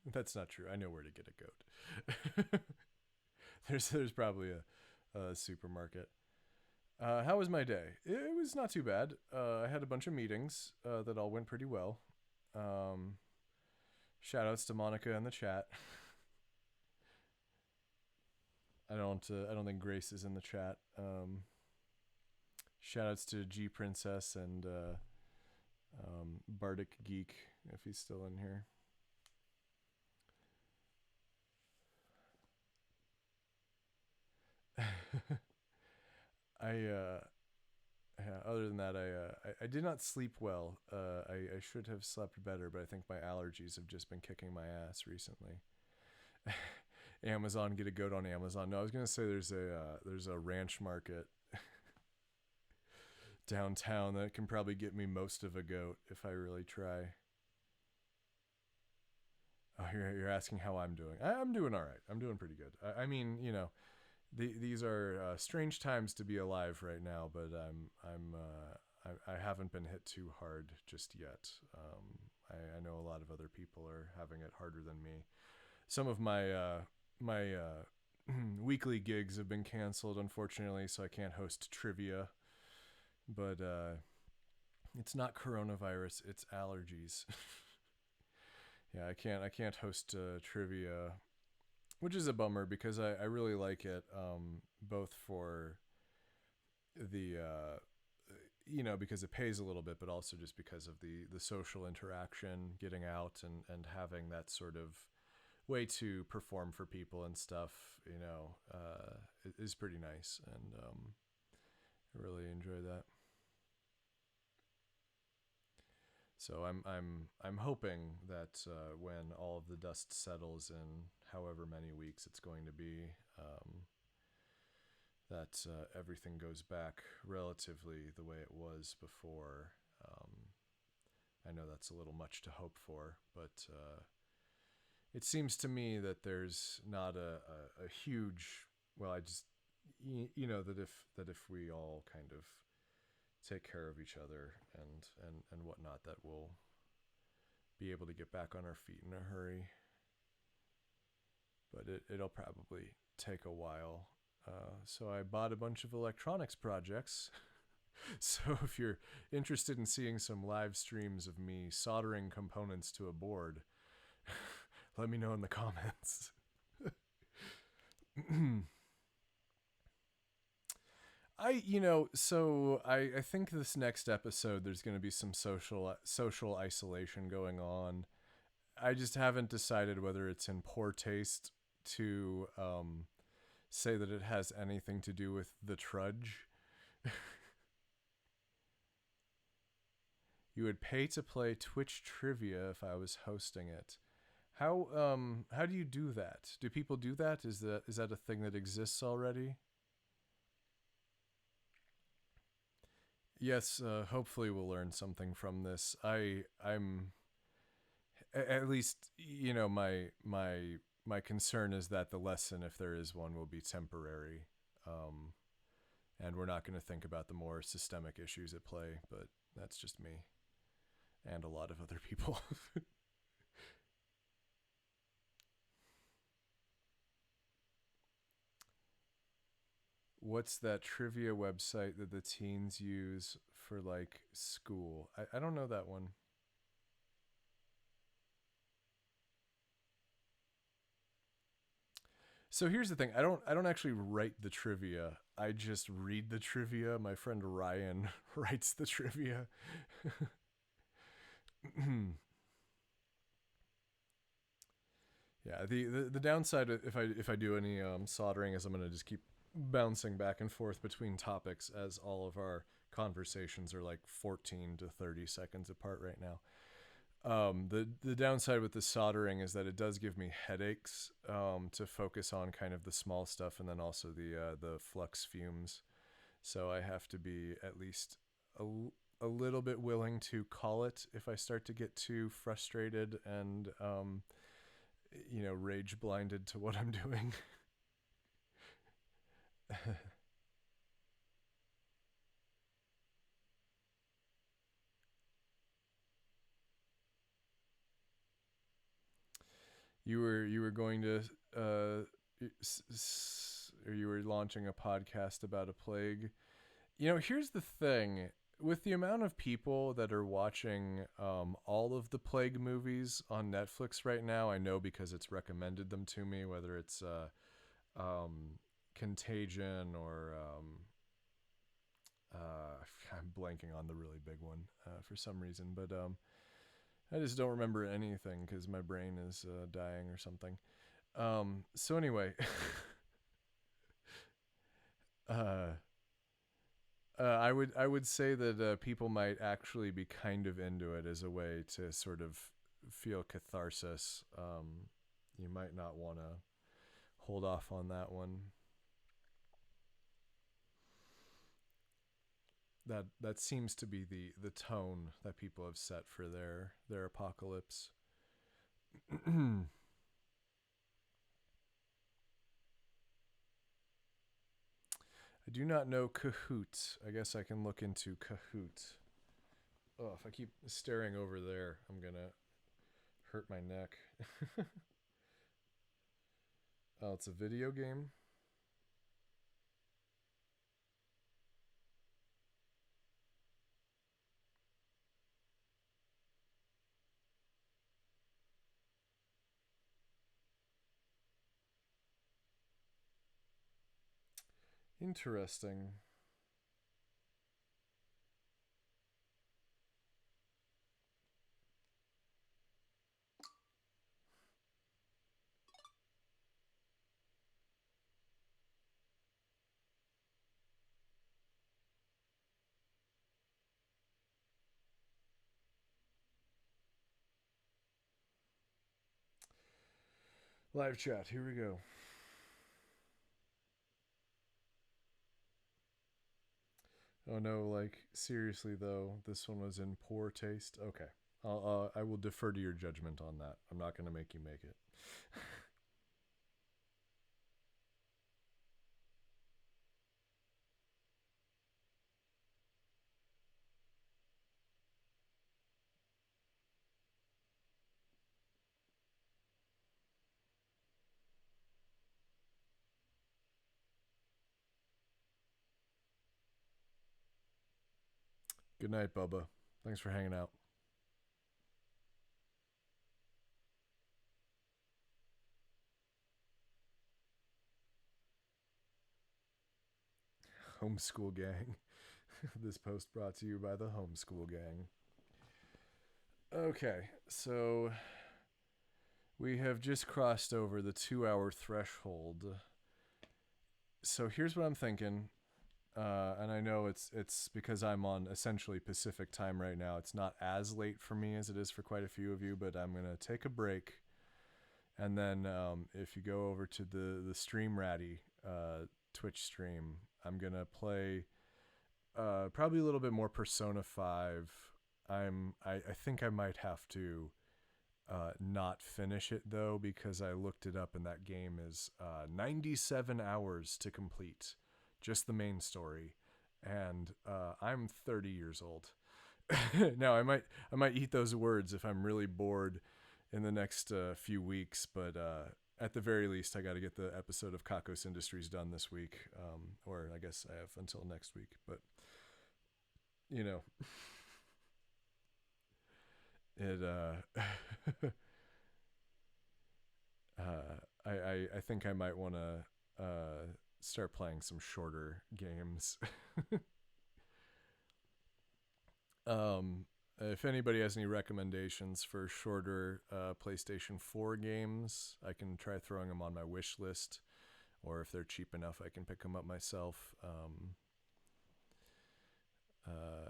That's not true. I know where to get a goat. There's probably a supermarket. How was my day? It was not too bad. I had a bunch of meetings that all went pretty well. Um, Shout outs to Monica in the chat. I don't think Grace is in the chat. Shout outs to G Princess and Bardic Geek if he's still in here. Other than that, I did not sleep well. I should have slept better, but I think my allergies have just been kicking my ass recently. Amazon, get a goat on Amazon. No, I was gonna say there's a ranch market downtown that can probably get me most of a goat if I really try. Oh, you're asking how I'm doing. I'm doing all right. I'm doing pretty good. I mean, you know, these are strange times to be alive right now, but I haven't been hit too hard just yet. I know a lot of other people are having it harder than me. Some of my weekly gigs have been canceled, unfortunately, so I can't host trivia. But it's not coronavirus; it's allergies. Yeah, I can't host trivia, which is a bummer because I really like it, both for the because it pays a little bit, but also just because of the social interaction, getting out and having that sort of way to perform for people and stuff, is pretty nice, and I really enjoy that. So I'm hoping that when all of the dust settles in however many weeks it's going to be, that everything goes back relatively the way it was before. I know that's a little much to hope for, but it seems to me that there's not a huge. Well, I just that if we all kind of take care of each other and whatnot, that we'll be able to get back on our feet in a hurry. But it'll probably take a while. So I bought a bunch of electronics projects. So if you're interested in seeing some live streams of me soldering components to a board, let me know in the comments. I think this next episode there's going to be some social isolation going on. I just haven't decided whether it's in poor taste to say that it has anything to do with the trudge. You would pay to play Twitch trivia if I was hosting it. How do you do that? Do people do that? Is that a thing that exists already? Yes, hopefully we'll learn something from this. I'm at least my concern is that the lesson, if there is one, will be temporary, and we're not going to think about the more systemic issues at play. But that's just me, and a lot of other people. What's that trivia website that the teens use for like school? I don't know that one. So here's the thing. I don't actually write the trivia. I just read the trivia. My friend Ryan writes the trivia. Yeah, the downside if I do any soldering is I'm gonna just keep bouncing back and forth between topics as all of our conversations are like 14 to 30 seconds apart right now. The downside with the soldering is that it does give me headaches to focus on kind of the small stuff and then also the flux fumes. So I have to be at least a, a little bit willing to call it if I start to get too frustrated and rage blinded to what I'm doing. You were going to or you were launching a podcast about a plague. Here's the thing. With the amount of people that are watching all of the plague movies on Netflix right now, I know because it's recommended them to me, whether it's Contagion or I'm blanking on the really big one for some reason, but I just don't remember anything because my brain is dying or something. So anyway, uh, I would say that people might actually be kind of into it as a way to sort of feel catharsis. You might not want to hold off on that one. That seems to be the tone that people have set for their apocalypse. I do not know Kahoot. I guess I can look into Kahoot. Oh, if I keep staring over there, I'm gonna hurt my neck. Oh, it's a video game. Interesting. Live chat. Here we go. Oh no, like seriously though, this one was in poor taste. Okay, I will defer to your judgment on that. I'm not going to make you make it. Good night, Bubba. Thanks for hanging out. Homeschool Gang. This post brought to you by the Homeschool Gang. Okay, so we have just crossed over the 2-hour threshold. So here's what I'm thinking. And I know it's because I'm on essentially Pacific time right now. It's not as late for me as it is for quite a few of you, but I'm gonna take a break, and then if you go over to the Stream Ratty Twitch stream, I'm gonna play probably a little bit more Persona 5. I think I might have to not finish it though, because I looked it up and that game is 97 hours to complete, just the main story, and I'm 30 years old. Now I might eat those words if I'm really bored in the next few weeks, but at the very least I got to get the episode of Kakos Industries done this week, or I guess I have until next week, but you know it I think I might want to start playing some shorter games. If anybody has any recommendations for shorter PlayStation 4 games, I can try throwing them on my wish list, or if they're cheap enough, I can pick them up myself.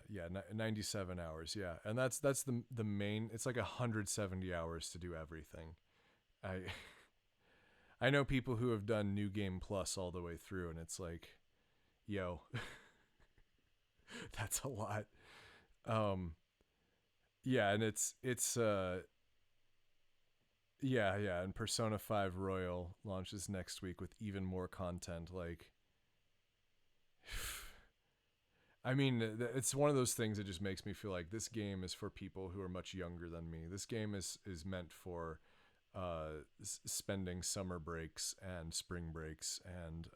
Yeah, 97 hours. Yeah, and that's the main. It's like 170 hours to do everything. I I know people who have done New Game Plus all the way through, and it's like, yo, that's a lot. Um, yeah, and it's yeah, and Persona 5 Royal launches next week with even more content. Like, I mean, it's one of those things that just makes me feel like this game is for people who are much younger than me. This game is meant for spending summer breaks and spring breaks and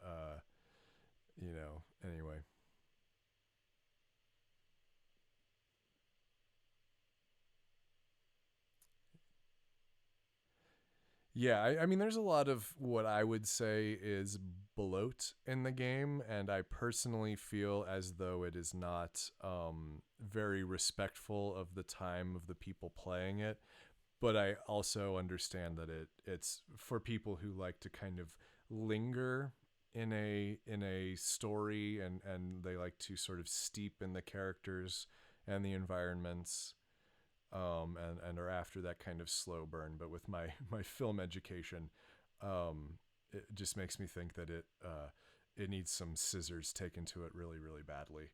anyway. Yeah, I mean, there's a lot of what I would say is bloat in the game, and I personally feel as though it is not very respectful of the time of the people playing it. But I also understand that it's for people who like to kind of linger in a story, and they like to sort of steep in the characters and the environments, and are after that kind of slow burn. But with my my film education, it just makes me think that it needs some scissors taken to it really really badly.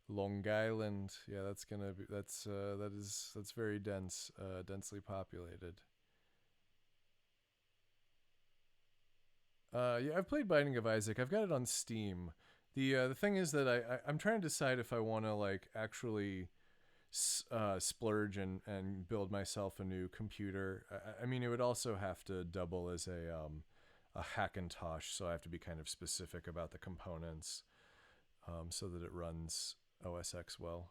Long Island, yeah, that's very dense, densely populated. Yeah, I've played Binding of Isaac. I've got it on Steam. The thing is that I'm trying to decide if I want to like actually splurge and build myself a new computer. I mean, it would also have to double as a Hackintosh, so I have to be kind of specific about the components, so that it runs OS X well.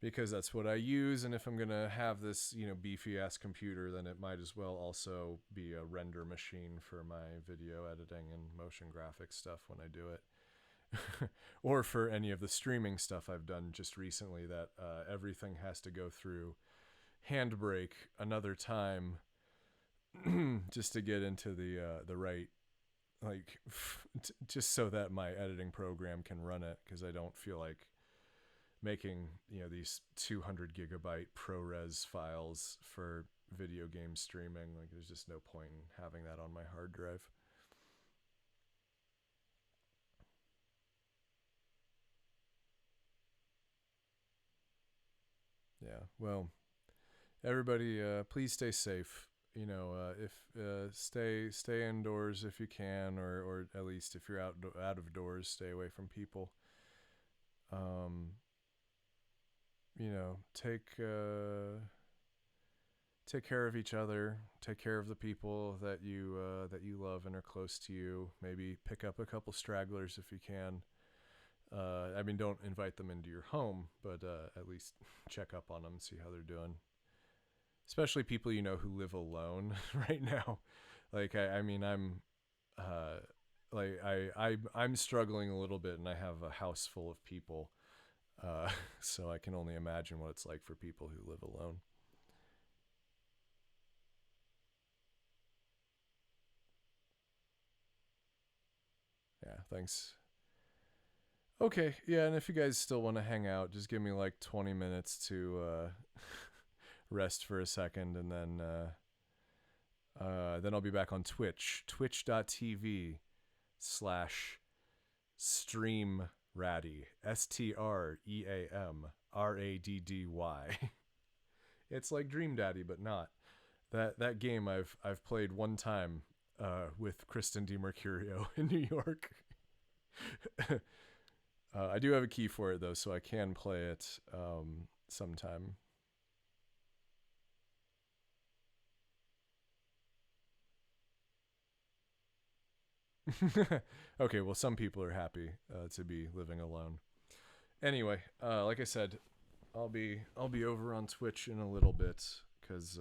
Because that's what I use, and if I'm gonna have this, beefy ass computer, then it might as well also be a render machine for my video editing and motion graphics stuff when I do it. Or for any of the streaming stuff I've done just recently, that everything has to go through Handbrake another time just to get into the right, like, just so that my editing program can run it, because I don't feel like making these 200 gigabyte ProRes files for video game streaming. Like, there's just no point in having that on my hard drive. Yeah, well, everybody, please stay safe. If stay indoors if you can, or at least if you're out of doors, stay away from people. um take care of each other, take care of the people that you love and are close to you. Maybe pick up a couple stragglers if you can. I mean, don't invite them into your home, but at least check up on them, see how they're doing. Especially people who live alone right now. Like, I mean, uh, I'm struggling a little bit, and I have a house full of people, so I can only imagine what it's like for people who live alone. Yeah, thanks. Okay, yeah, and if you guys still want to hang out, just give me like 20 minutes to rest for a second, and then I'll be back on Twitch, twitch.tv/ stream raddy, STREAMRADDY. It's like Dream Daddy, but not. That game I've played one time with Kristen DiMercurio in New York. I do have a key for it though, so I can play it sometime. Okay, well, some people are happy to be living alone. Anyway, like I said, I'll be over on Twitch in a little bit because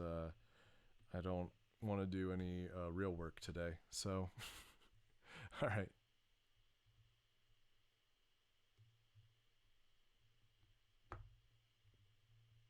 I don't want to do any real work today. So, all right.